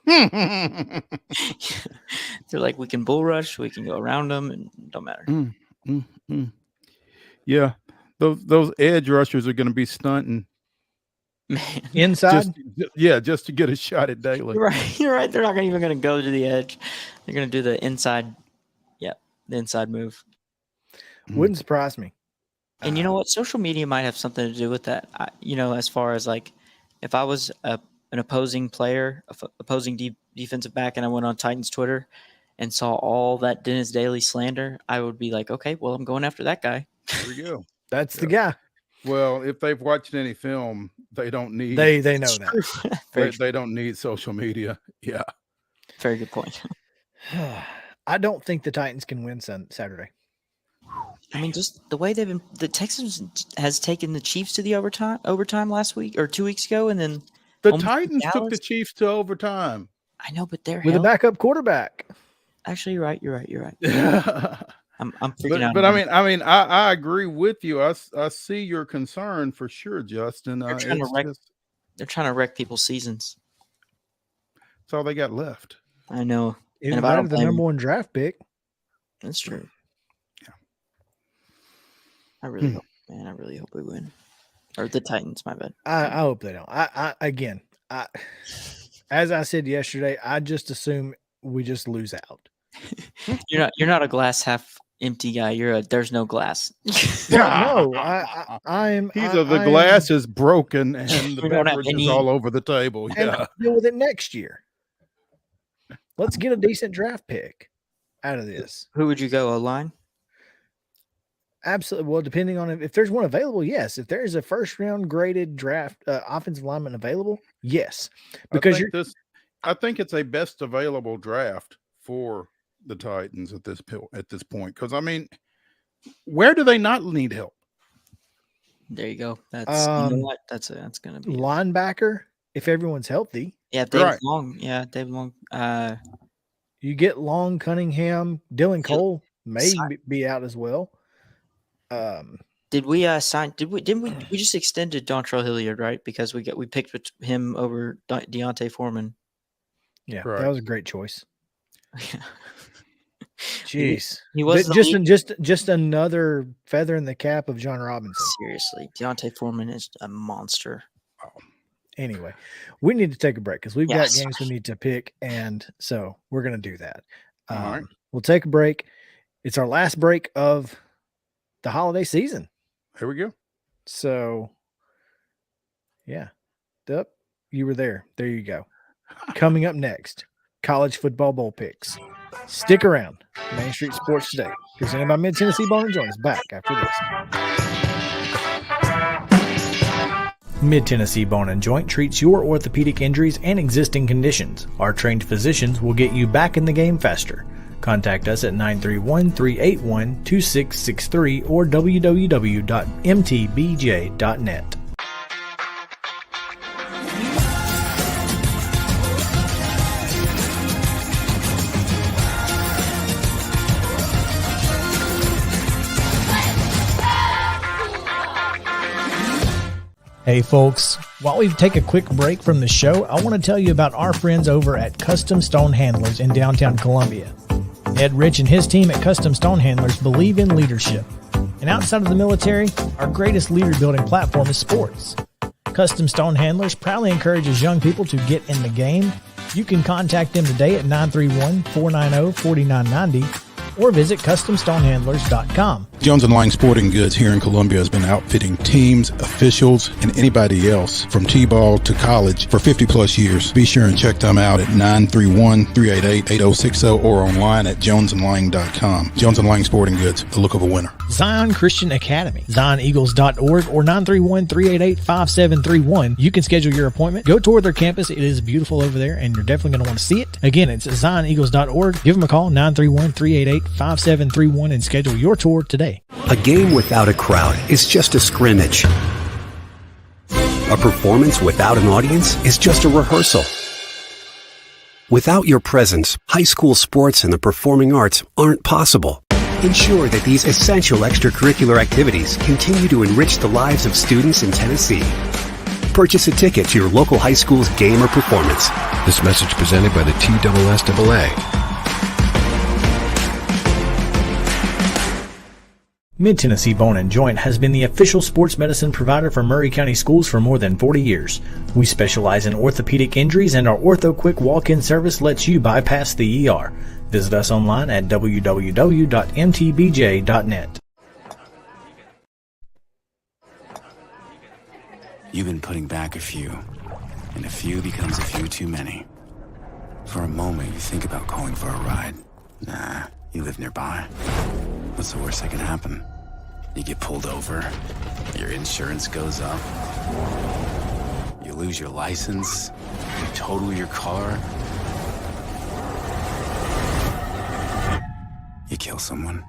They're like, we can bull rush, we can go around them, and it don't matter. Yeah, those edge rushers are going to be stunting. Man. Inside, just to get a shot at Daly. You're right. They're not even going to go to the edge. They're going to do the inside. Yeah, the inside move. Wouldn't surprise me. And you know what? Social media might have something to do with that. As far as like, if I was an opposing player, opposing defensive back, and I went on Titans Twitter and saw all that Dennis Daly slander, I would be like, okay, well, I'm going after that guy. There you go. That's the guy. Well, if they've watched any film, they don't need. They know that. they don't need social media. Yeah. Very good point. I don't think the Titans can win Saturday. I mean, just the way the Texans has taken the Chiefs to the overtime last week or 2 weeks ago, and then the Titans took the Chiefs to overtime. I know, but they're with a backup quarterback. Actually, you're right. I'm freaking out. But I agree with you. I see your concern for sure, Justin. They're trying to wreck people's seasons. That's all they got left. I know. Even if I don't the number 1 draft pick. That's true. I really hope, man. I really hope we win. Or the Titans, my bad. I hope they don't. As I said yesterday, I just assume we just lose out. You're not a glass half empty guy. There's no glass. No, I'm. The glass is broken and the beverage is all over the table. Yeah, and deal with it next year. Let's get a decent draft pick out of this. Who would you go? O-line? Absolutely. Well, depending on if there's one available, yes. If there is a first round graded draft offensive lineman available, yes. Because I think it's a best available draft for the Titans at this point. Because I mean, where do they not need help? There you go. That's you know what? That's gonna be linebacker. If everyone's healthy, yeah. David Right. Long. Yeah, David Long. you get Long, Cunningham, Dylan Cole may be out as well. Did we sign? Didn't we just extended Dontrell Hilliard, right? Because we picked him over Deontay Foreman. Yeah, Right. that was a great choice. Jeez, he was just another feather in the cap of John Robinson. Seriously, Deontay Foreman is a monster. Anyway, we need to take a break because we've got games we need to pick, and so we're going to do that. All right. We'll take a break. It's our last break of the holiday season. Here we go. So, yeah. Yep, you were there. There you go. Coming up next, college football bowl picks. Stick around. Main Street Sports Today, presented by Mid-Tennessee Bone & Joint, is back after this. Mid-Tennessee Bone & Joint treats your orthopedic injuries and existing conditions. Our trained physicians will get you back in the game faster. Contact us at 931-381-2663 or www.mtbj.net. Hey folks, while we take a quick break from the show, I want to tell you about our friends over at Custom Stone Handlers in downtown Columbia. Ed Rich and his team at Custom Stone Handlers believe in leadership. And outside of the military, our greatest leader building platform is sports. Custom Stone Handlers proudly encourages young people to get in the game. You can contact them today at 931-490-4990 or visit CustomStonehandlers.com. Jones & Lang Sporting Goods here in Columbia has been outfitting teams, officials, and anybody else from T-ball to college for 50-plus years. Be sure and check them out at 931-388-8060 or online at jonesandlang.com. Jones & Lang Sporting Goods, the look of a winner. Zion Christian Academy, ZionEagles.org or 931-388-5731. You can schedule your appointment. Go tour their campus. It is beautiful over there, and you're definitely going to want to see it. Again, it's ZionEagles.org. Give them a call, 931-388-5731, and schedule your tour today. A game without a crowd is just a scrimmage. A performance without an audience is just a rehearsal. Without your presence, high school sports and the performing arts aren't possible. Ensure that these essential extracurricular activities continue to enrich the lives of students in Tennessee. Purchase a ticket to your local high school's game or performance. This message presented by the TSSAA. Mid-Tennessee Bone & Joint has been the official sports medicine provider for Maury County schools for more than 40 years. We specialize in orthopedic injuries, and our Ortho Quick walk-in service lets you bypass the ER. Visit us online at www.mtbj.net. You've been putting back a few, and a few becomes a few too many. For a moment, you think about calling for a ride. Nah, you live nearby. What's the worst that can happen? You get pulled over, your insurance goes up, you lose your license, you total your car, you kill someone.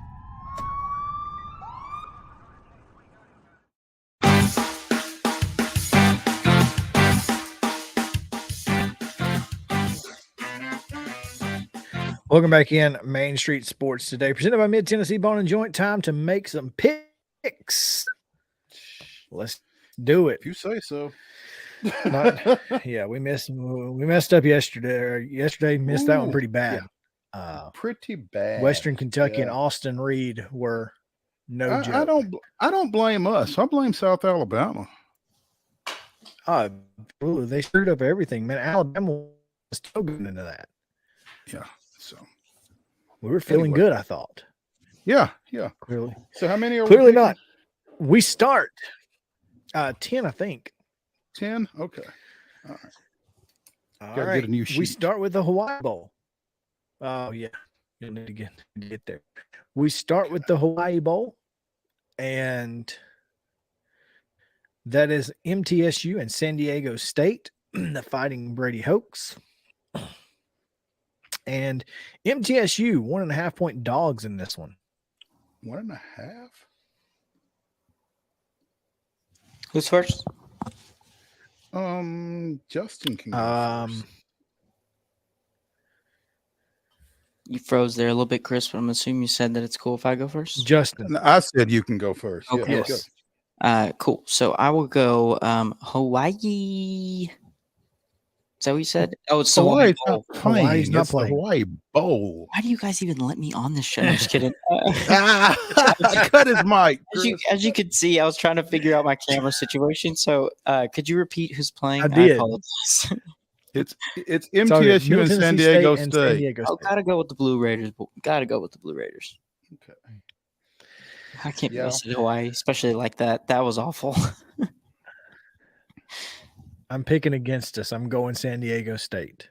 Welcome back in Main Street Sports Today, presented by Mid-Tennessee Bone & Joint. Time to make some picks. Let's do it. If you say so. Yeah, we messed up yesterday. Yesterday missed that one pretty bad. Yeah. Pretty bad. Western Kentucky and Austin Reed were no joke. I don't blame us. I blame South Alabama. They screwed up everything, man. Alabama was still getting into that. Yeah. So we were feeling good, I thought. Yeah. Clearly. So how many are clearly we not? We start 10, I think. 10? Okay. All right. All right. Get a new sheet. We start with the Hawaii Bowl. Oh yeah. You'll need to get there. We start with the Hawaii Bowl, and that is MTSU and San Diego State, the Fighting Brady Hoaks. And MTSU 1.5-point dogs in this one. 1.5? Who's first? Justin can go first. You froze there a little bit, Chris, but I'm assuming you said that it's cool if I go first. Justin. I said you can go first. Okay. Yes. Go. Cool. So I will go Hawaii. Is that what you said? Oh, it's the Hawaii Hawaii's Bowl. not playing. Hawaii's not It's the playing. Hawaii Bowl. Why do you guys even let me on this show? I'm just kidding. Cut his mic. As you could see, I was trying to figure out my camera situation. So could you repeat who's playing? I did. Apologize. It's all good. MTSU Middle and San Tennessee Diego State and State. San Diego Oh, State. gotta go with the Blue Raiders. Gotta go with the Blue Raiders. Okay. I can't Yeah. miss Hawaii, especially like that. That was awful. I'm picking against us. I'm going San Diego State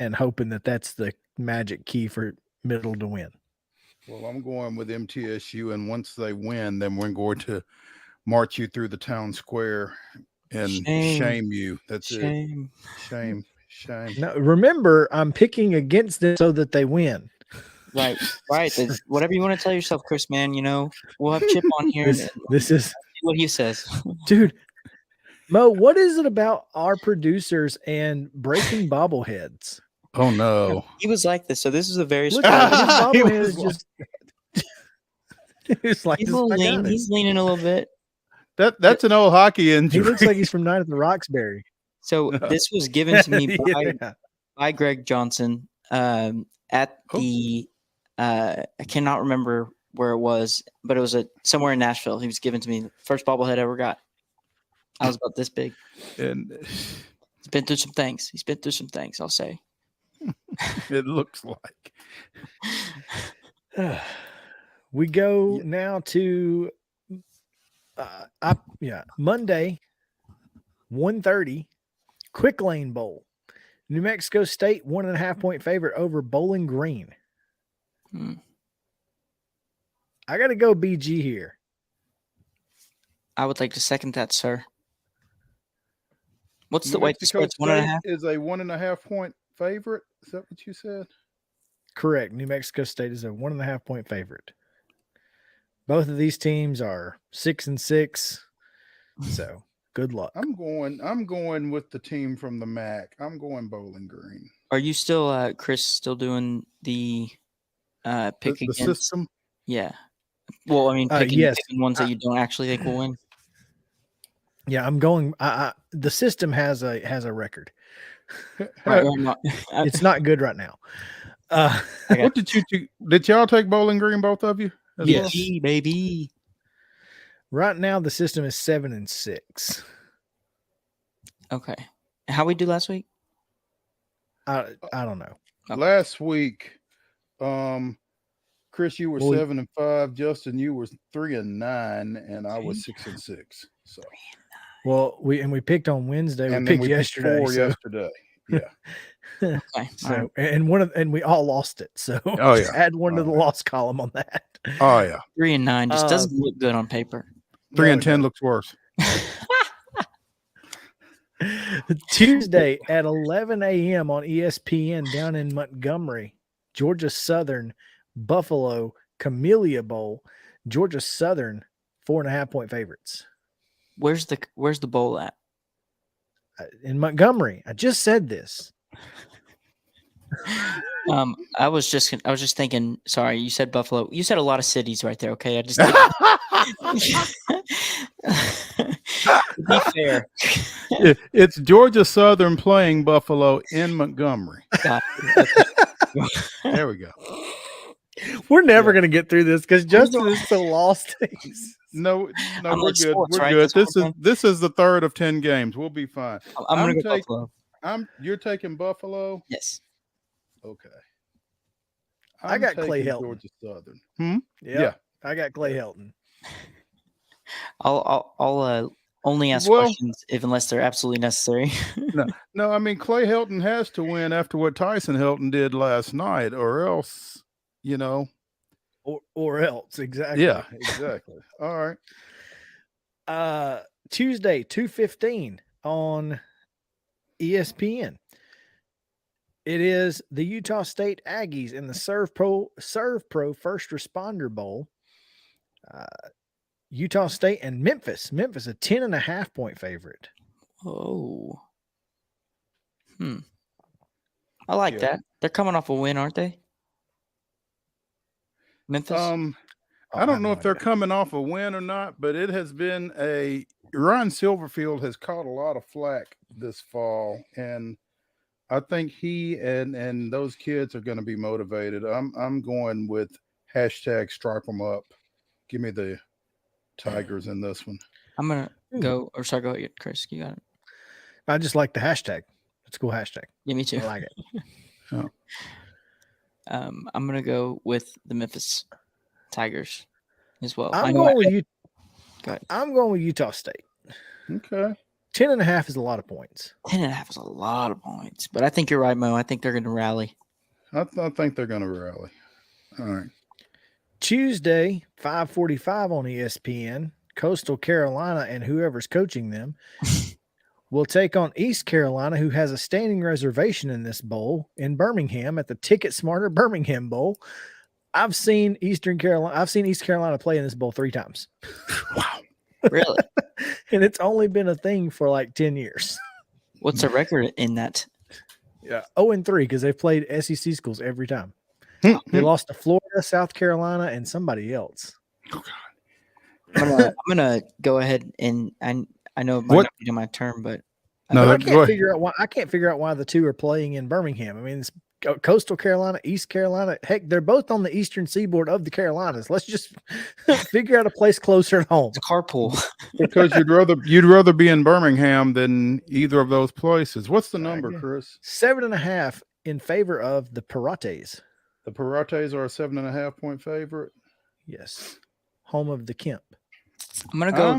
and hoping that that's the magic key for Middle to win. Well, I'm going with MTSU, and once they win, then we're going to march you through the town square and shame you. That's it. Shame. No, remember, I'm picking against them so that they win. Right. Whatever you want to tell yourself, Chris, man, we'll have Chip on here. This is what he says. Dude, Mo, what is it about our producers and breaking bobbleheads? Oh, no. He was like this. So this is a very Look small. at his bobblehead is just it's like He's, this. he's leaning a little bit. That's an old hockey He injury. looks like he's from Night at the Roxbury. So this was given to me Yeah. by Greg Johnson at the I cannot remember where it was, but it was somewhere in Nashville. He was given to me. First bobblehead I ever got. I was about this big. And He's been through some things. I'll say. it looks like. We go now to Monday, 1:30, Quick Lane Bowl. New Mexico State 1.5 point favorite over Bowling Green. I got to go BG here. I would like to second that, sir. What's the New weight? Mexico It's 1.5. State is a 1.5 point favorite. Is that what you said? Correct. New Mexico State is a 1.5 point favorite. Both of these teams are 6-6. So good luck. I'm going with the team from the MAC. I'm going Bowling Green. Are you still, Chris, still doing the pick The against? system? Yeah. Well, I mean, picking ones that you don't actually think will win. Yeah, I'm going. The system has a record. It's not good right now. What did you do? Did y'all take Bowling Green, both of you? Yes, baby. Right now, the system is 7-6. Okay. How we do last week? I don't know. Last week, Chris, you were 7-5. Justin, you were 3-9, and I was 6-6. So, well, we picked on Wednesday. And we then picked we yesterday. picked 4 yesterday. Yeah. Okay. So and we all lost it. So add one to the loss column on that. Oh yeah. 3-9 just doesn't look good on paper. 3-10 looks worse. Tuesday at 11 a.m. on ESPN down in Montgomery, Georgia Southern, Buffalo, Camellia Bowl. Georgia Southern 4.5 point favorites. Where's the bowl at? In Montgomery. I just said this. I was just thinking. Sorry, you said Buffalo. You said a lot of cities right there. Okay, I just. To be fair, it's Georgia Southern playing Buffalo in Montgomery. There we go. We're never going to get through this because Justin is so lost. No, I'm we're like good. sports, We're right? good. That's This is the third of 10 games. We'll be fine. I'm going to go Buffalo. You're taking Buffalo? Yes. Okay. I got Clay taking Helton. Georgia Southern. Yeah, I got Clay Helton. I'll only ask questions unless they're absolutely necessary. No. I mean, Clay Helton has to win after what Tyson Helton did last night, or else, or else, exactly. Yeah, exactly. All right. Tuesday, 2:15 on ESPN. It is the Utah State Aggies in the Serve Pro First Responder Bowl. Utah State and Memphis. Memphis, a 10.5 point favorite. Oh. I like that. They're coming off a win, aren't they? Memphis? I don't know if they're coming off a win or not, but it has been Ryan Silverfield has caught a lot of flack this fall, and I think he and those kids are going to be motivated. I'm going with hashtag stripe them up. Give me the Tigers in this one. I'm going to go, or sorry, go ahead, Chris. You got it. I just like the hashtag. It's a cool hashtag. Yeah, me too. I like it. Oh. I'm going to go with the Memphis Tigers as well. I'm going with Utah State. Okay. 10.5 is a lot of points. 10.5 is a lot of points, but I think you're right, Mo. I think they're going to rally. I think they're going to rally. All right. Tuesday, 5:45 on ESPN, Coastal Carolina and whoever's coaching them will take on East Carolina, who has a standing reservation in this bowl in Birmingham at the Ticket Smarter Birmingham Bowl. I've seen East Carolina play in this bowl 3 times. Wow. Really? And it's only been a thing for like 10 years. What's the record in that? Yeah, 0-3 because they've played SEC schools every time. They lost to Florida, South Carolina, and somebody else. Oh, God. I'm gonna go ahead and I know it might not be my turn, but I can't figure out why the two are playing in Birmingham. I mean, it's Coastal Carolina, East Carolina. Heck, they're both on the eastern seaboard of the Carolinas. Let's just figure out a place closer to home. It's a carpool. Because you'd rather be in Birmingham than either of those places. What's the number, Chris? 7.5 in favor of the Pirates. The Pirates are a 7.5 point favorite. Yes, home of the Kemp. I'm gonna go.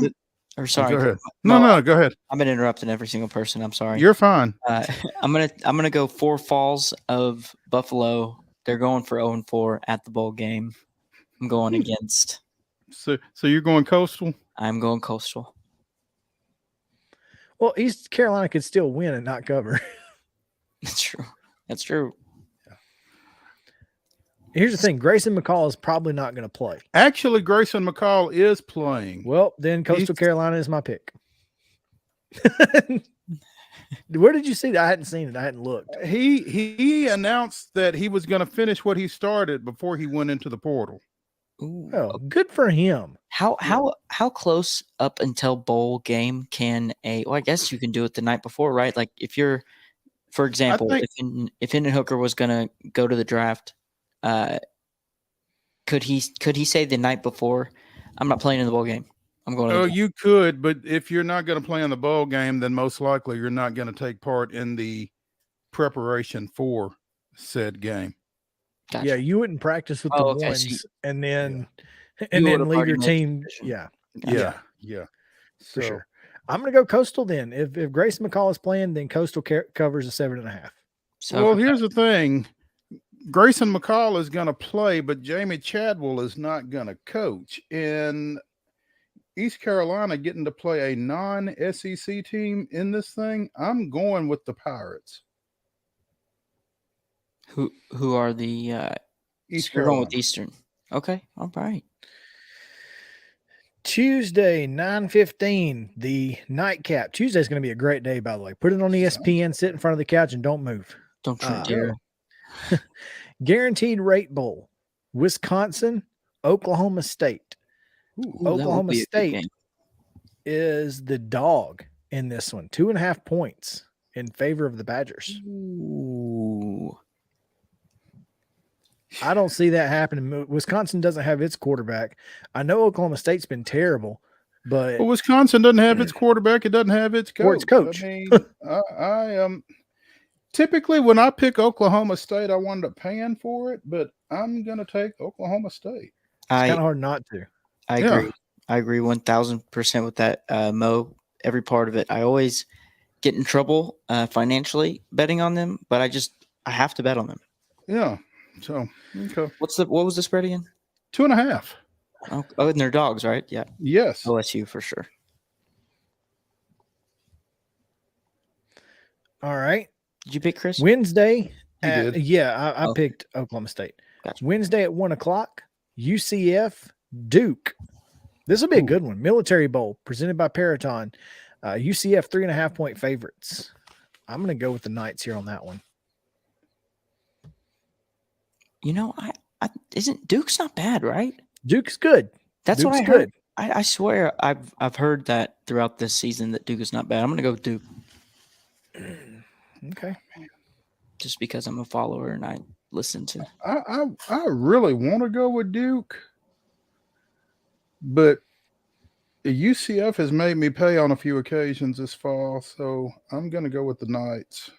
Sorry, go ahead. No, go ahead. I've been interrupting every single person. I'm sorry. You're fine. I'm gonna go 4 Falls of Buffalo. They're going for 0-4 at the bowl game. I'm going against. So you're going Coastal? I'm going Coastal. Well, East Carolina could still win and not cover. That's true. That's true. Here's the thing. Grayson McCall is probably not going to play. Actually, Grayson McCall is playing. Well, then Coastal Carolina is my pick. Where did you see that? I hadn't seen it. I hadn't looked. He announced that he was going to finish what he started before he went into the portal. Ooh. Oh, good for him. How close up until bowl game can well, I guess you can do it the night before, right? Like if you're, for example, if Hendon Hooker was going to go to the draft, could he say the night before, I'm not playing in the bowl game? I'm going. Oh, you could, but if you're not going to play in the bowl game, then most likely you're not going to take part in the preparation for said game. Gotcha. Yeah, you wouldn't practice with the ones and then leave your team. Yeah. For sure. I'm going to go Coastal then. If Grace McCall is playing, then Coastal covers a 7.5. So here's the thing. Grayson McCall is going to play, but Jamie Chadwell is not going to coach. And East Carolina getting to play a non-SEC team in this thing, I'm going with the Pirates. Who are the East We're Carolina. going with Eastern. Okay, all right. Tuesday, 9:15, the nightcap. Tuesday's going to be a great day, by the way. Put it on ESPN, sit in front of the couch, and don't move. Don't you dare. Guaranteed Rate Bowl, Wisconsin, Oklahoma State. Oklahoma State is the dog in this one. 2.5 points in favor of the Badgers. Ooh. I don't see that happening. Wisconsin doesn't have its quarterback. I know Oklahoma State's been terrible, but Wisconsin doesn't have its quarterback. It doesn't have its coach. Or its coach. I mean, I typically when I pick Oklahoma State, I wind up paying for it, but I'm going to take Oklahoma State. It's kind of hard not to. I agree. I agree 1,000% with that, Mo. Every part of it. I always get in trouble financially betting on them, but I have to bet on them. Yeah. So okay. What was the spread again? 2.5. Oh, and they're dogs, right? Yeah. Yes. OSU for sure. All right. Did you pick Chris? Wednesday. You did. Yeah, I picked Oklahoma State. Gotcha. Wednesday at 1:00, UCF, Duke. This will be a good one. Military Bowl presented by Peraton. UCF 3.5-point favorites. I'm going to go with the Knights here on that one. You know, I isn't Duke's not bad, right? Duke's good. That's Duke's what I heard. good. I swear I've heard that throughout this season that Duke is not bad. I'm gonna go with Duke. Okay. Just because I'm a follower and I listen to. I really want to go with Duke, but UCF has made me pay on a few occasions this fall, so I'm going to go with the Knights.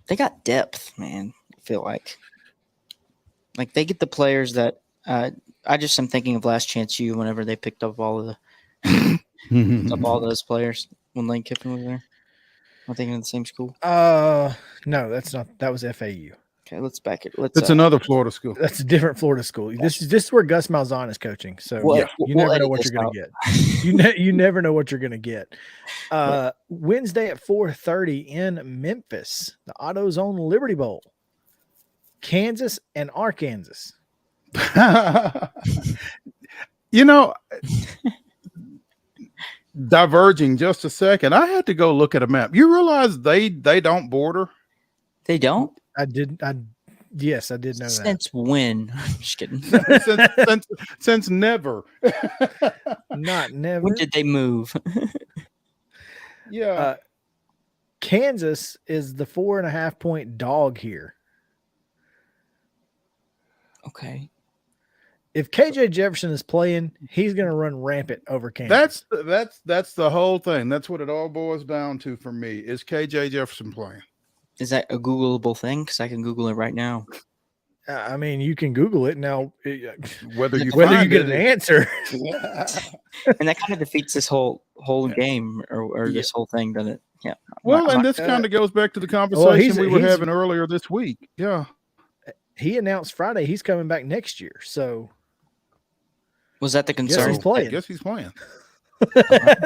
They got depth, man. I feel like they get the players that I just am thinking of Last Chance U whenever they picked up all of the all those players when Lane Kiffin was there. I'm thinking of the same school. No, that's not. That was FAU. Okay, let's back it. It's another Florida school. That's a different Florida school. This is where Gus Malzahn is coaching. So you never know what you're going to get. You never know what you're going to get. Wednesday at 4:30 in Memphis, the AutoZone Liberty Bowl, Kansas and Arkansas. You know, diverging just a second. I had to go look at a map. You realize they don't border? They don't? Yes, I did know that. Since when? I'm just kidding. since never. Not never. When did they move? Yeah. Kansas is the 4.5-point dog here. Okay. If KJ Jefferson is playing, he's going to run rampant over Kansas. That's the whole thing. That's what it all boils down to for me. Is KJ Jefferson playing? Is that a Googleable thing? Because I can Google it right now. I mean, you can Google it now. Whether you get an answer, and that kind of defeats this whole game or this whole thing, doesn't it? Yeah. Well, and this kind of goes back to the conversation we were having earlier this week. Yeah. He announced Friday he's coming back next year. So was that the concern? He's playing. I guess he's playing.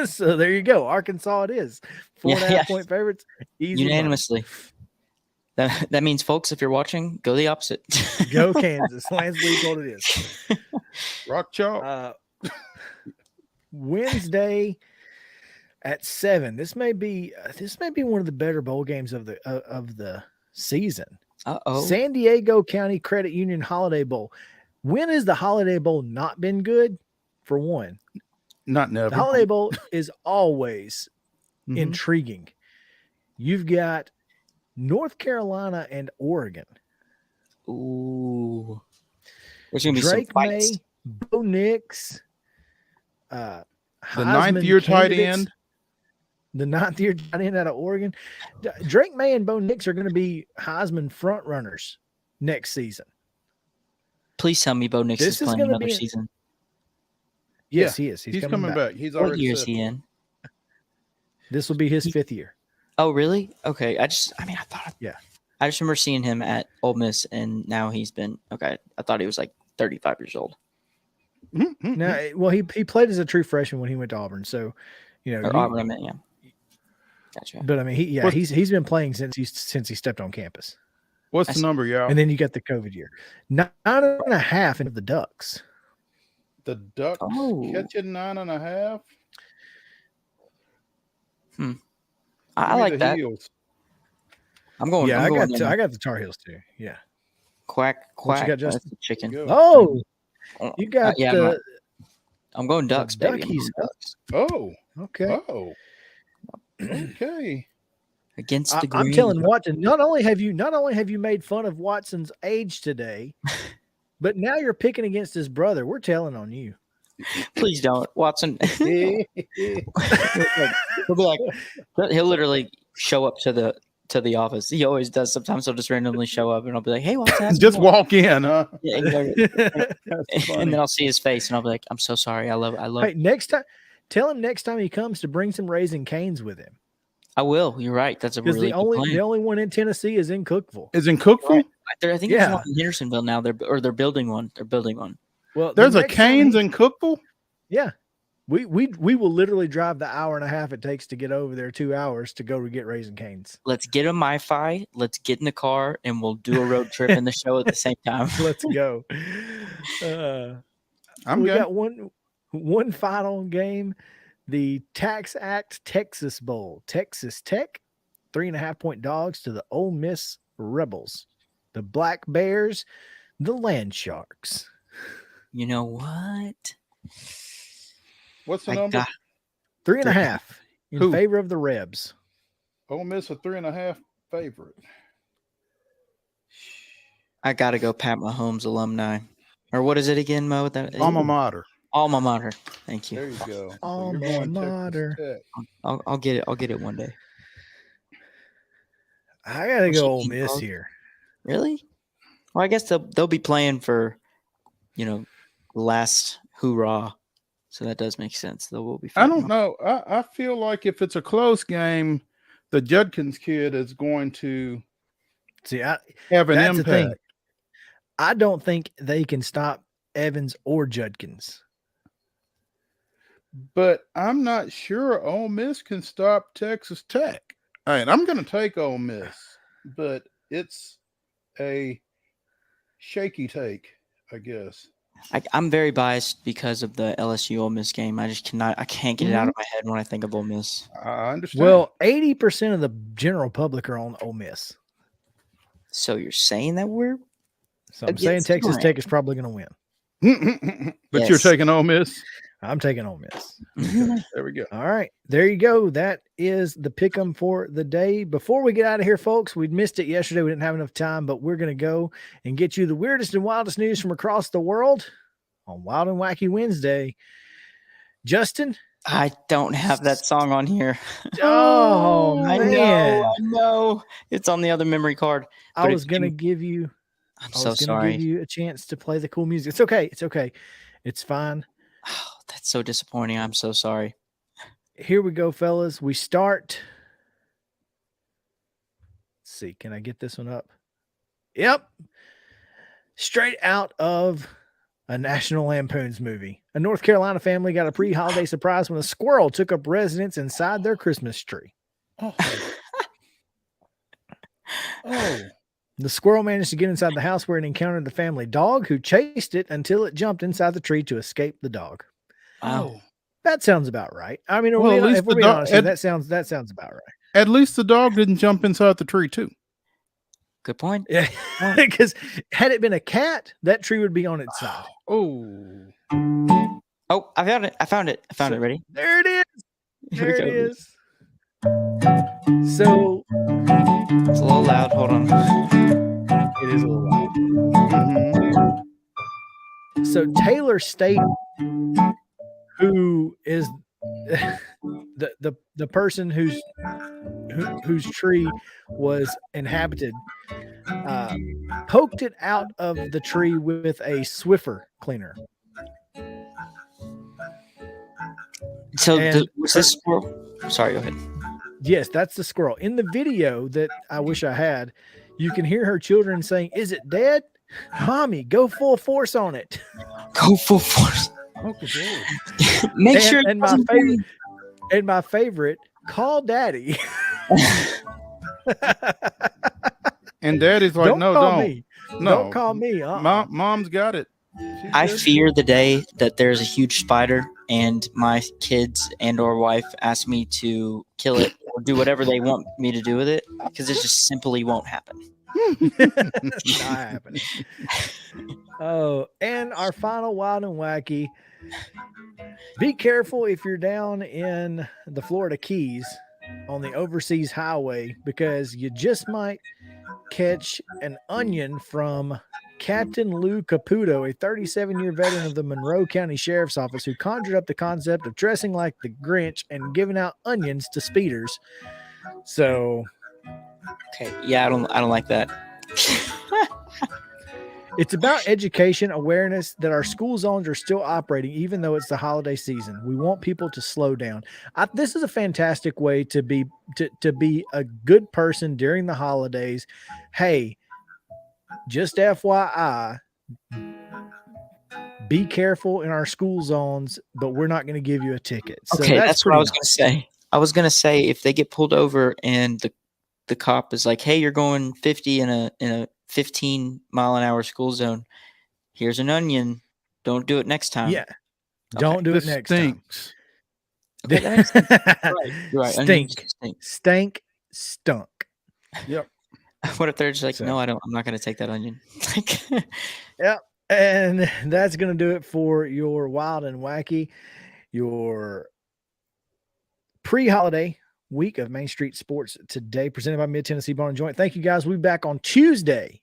So there you go. Arkansas it is. 4.5-point favorites. Easy unanimously. That means, folks, if you're watching, go the opposite. Go Kansas. Lansley's what it is. Rock chalk. Wednesday at 7. This may be one of the better bowl games of the season. San Diego County Credit Union Holiday Bowl. When has the Holiday Bowl not been good? For one, not never. The Holiday Bowl is always intriguing. You've got North Carolina and Oregon. Ooh, there's gonna be Drake some fights. May, Bo Nix, the ninth-year tight end. The 9th-year tight end out of Oregon. Drake May and Bo Nix are going to be Heisman front runners next season. Please tell me Bo Nix is playing another season. Yes, he is. He's coming back. He's what already year is he in? This will be his 5th year. Oh, really? Okay. I thought. Yeah. I just remember seeing him at Ole Miss, and now he's been okay. I thought he was like 35 years old. Now, well, he played as a true freshman when he went to Auburn, so Auburn, I meant, yeah. Gotcha. But I mean, he's been playing since he stepped on campus. What's the number, y'all? And then you got the COVID year. 9.5 into the Ducks. The Ducks catching 9.5. I like that. Heels. I'm going. Yeah, I'm I got the Tar Heels too. Yeah. Quack. You got just the chicken. Oh, you got I'm going Ducks, baby. Ducks. Oh, okay. Oh, okay. Against the green. I'm telling Watson. Not only have you made fun of Watson's age today, but now you're picking against his brother. We're telling on you. Please don't, Watson. He'll be like, he'll literally show up to the office. He always does. Sometimes he'll just randomly show up, and I'll be like, "Hey, Watson." Just walk in, huh? Yeah, exactly. And then I'll see his face, and I'll be like, "I'm so sorry. I love." Hey, next time, tell him next time he comes to bring some Raising Cane's with him. I will. You're right. That's a really good plan. The only one in Tennessee is in Cookeville. Is in Cookeville? Right. I think there's one in Hendersonville now. They're building one. They're building one. Well, there's a Cane's in Cookeville. Yeah, we will literally drive the hour and a half it takes to get over there, 2 hours to go to get Raising Cane's. Let's get a MiFi. Let's get in the car and we'll do a road trip and the show at the same time. Let's go. I'm good. One final game, the Tax Act Texas Bowl. Texas Tech, 3.5-point dogs to the Ole Miss Rebels. The Black Bears, the Land Sharks. You know what? What's the number? 3.5 in favor of the Rebs. Ole Miss a 3.5 favorite. I got to go Pat Mahomes alumni. Or what is it again, Mo? Alma mater. Alma mater. Thank you. There you go. Alma mater. I'll get it. I'll get it one day. I got to go Ole Miss here. Really? Well, I guess they'll be playing for, last hoorah. So that does make sense. They will be. I don't know. I feel like if it's a close game, the Judkins kid is going to have an impact. The thing. I don't think they can stop Evans or Judkins. But I'm not sure Ole Miss can stop Texas Tech. All right, I'm going to take Ole Miss, but it's a shaky take, I guess. I'm very biased because of the LSU Ole Miss game. I can't get it out of my head when I think of Ole Miss. I understand. Well, 80% of the general public are on Ole Miss. So you're saying that So I'm saying Texas Tech is probably going to win. But you're taking Ole Miss? I'm taking Ole Miss. There we go. All right. There you go. That is the pick'em for the day. Before we get out of here, folks, we missed it yesterday. We didn't have enough time, but we're going to go and get you the weirdest and wildest news from across the world on Wild and Wacky Wednesday. Justin? I don't have that song on here. Oh, man. I know. It's on the other memory card. I was going to give you give you a chance to play the cool music. It's okay. It's okay. It's fine. Oh, that's so disappointing. I'm so sorry. Here we go, fellas. We start. Let's see. Can I get this one up? Yep. Straight out of a National Lampoon's movie. A North Carolina family got a pre-holiday surprise when a squirrel took up residence inside their Christmas tree. Oh. The squirrel managed to get inside the house where it encountered the family dog, who chased it until it jumped inside the tree to escape the dog. Wow. That sounds about right. I mean, Well, if we're being honest, that sounds about right. At least the dog didn't jump inside the tree, too. Good point. Yeah, because had it been a cat, that tree would be on its side. Oh, I found it. I found it. Ready? There it is. There it is. So it's a little loud. Hold on. It is a little loud. Mm-hmm. So Taylor State, who is the person whose tree was inhabited, poked it out of the tree with a Swiffer cleaner. So was this squirrel? Sorry, go ahead. Yes, that's the squirrel. In the video that I wish I had, you can hear her children saying, "Is it dead? Mommy, go full force on it." Go full force. Oh, good Lord. Make sure. And my favorite, call daddy. And daddy's like, don't call me. Mom's got it. I fear the day that there's a huge spider and my kids and or wife ask me to kill it or do whatever they want me to do with it, because it just simply won't happen. It's not happening. Oh, and our final wild and wacky. Be careful if you're down in the Florida Keys on the overseas highway, because you just might catch an onion from Captain Lou Caputo, a 37-year veteran of the Monroe County Sheriff's Office, who conjured up the concept of dressing like the Grinch and giving out onions to speeders. So, okay, yeah, I don't like that. It's about education, awareness that our school zones are still operating, even though it's the holiday season. We want people to slow down. This is a fantastic way to be a good person during the holidays. Hey, just FYI, be careful in our school zones, but we're not going to give you a ticket. So okay, that's what I was going to say. I was going to say, if they get pulled over and the cop is like, "Hey, you're going 50 in a 15-mile-an-hour school zone. Here's an onion. Don't do it next time." Yeah. Don't do it This next time. stinks. Okay, that makes sense. Right. Stink. Stink. Stank. Stunk. Yep. What if they're just like, So- no, I'm not going to take that onion. Like, Yep. And that's going to do it for your Wild and Wacky, your pre-holiday week of Main Street Sports today, presented by Mid-Tennessee Bar and Joint. Thank you, guys. We'll be back on Tuesday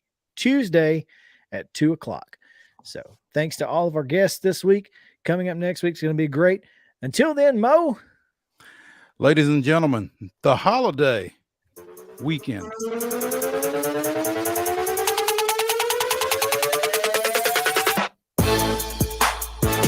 at 2:00. So thanks to all of our guests this week. Coming up next week is going to be great. Until then, Mo. Ladies and gentlemen, the holiday weekend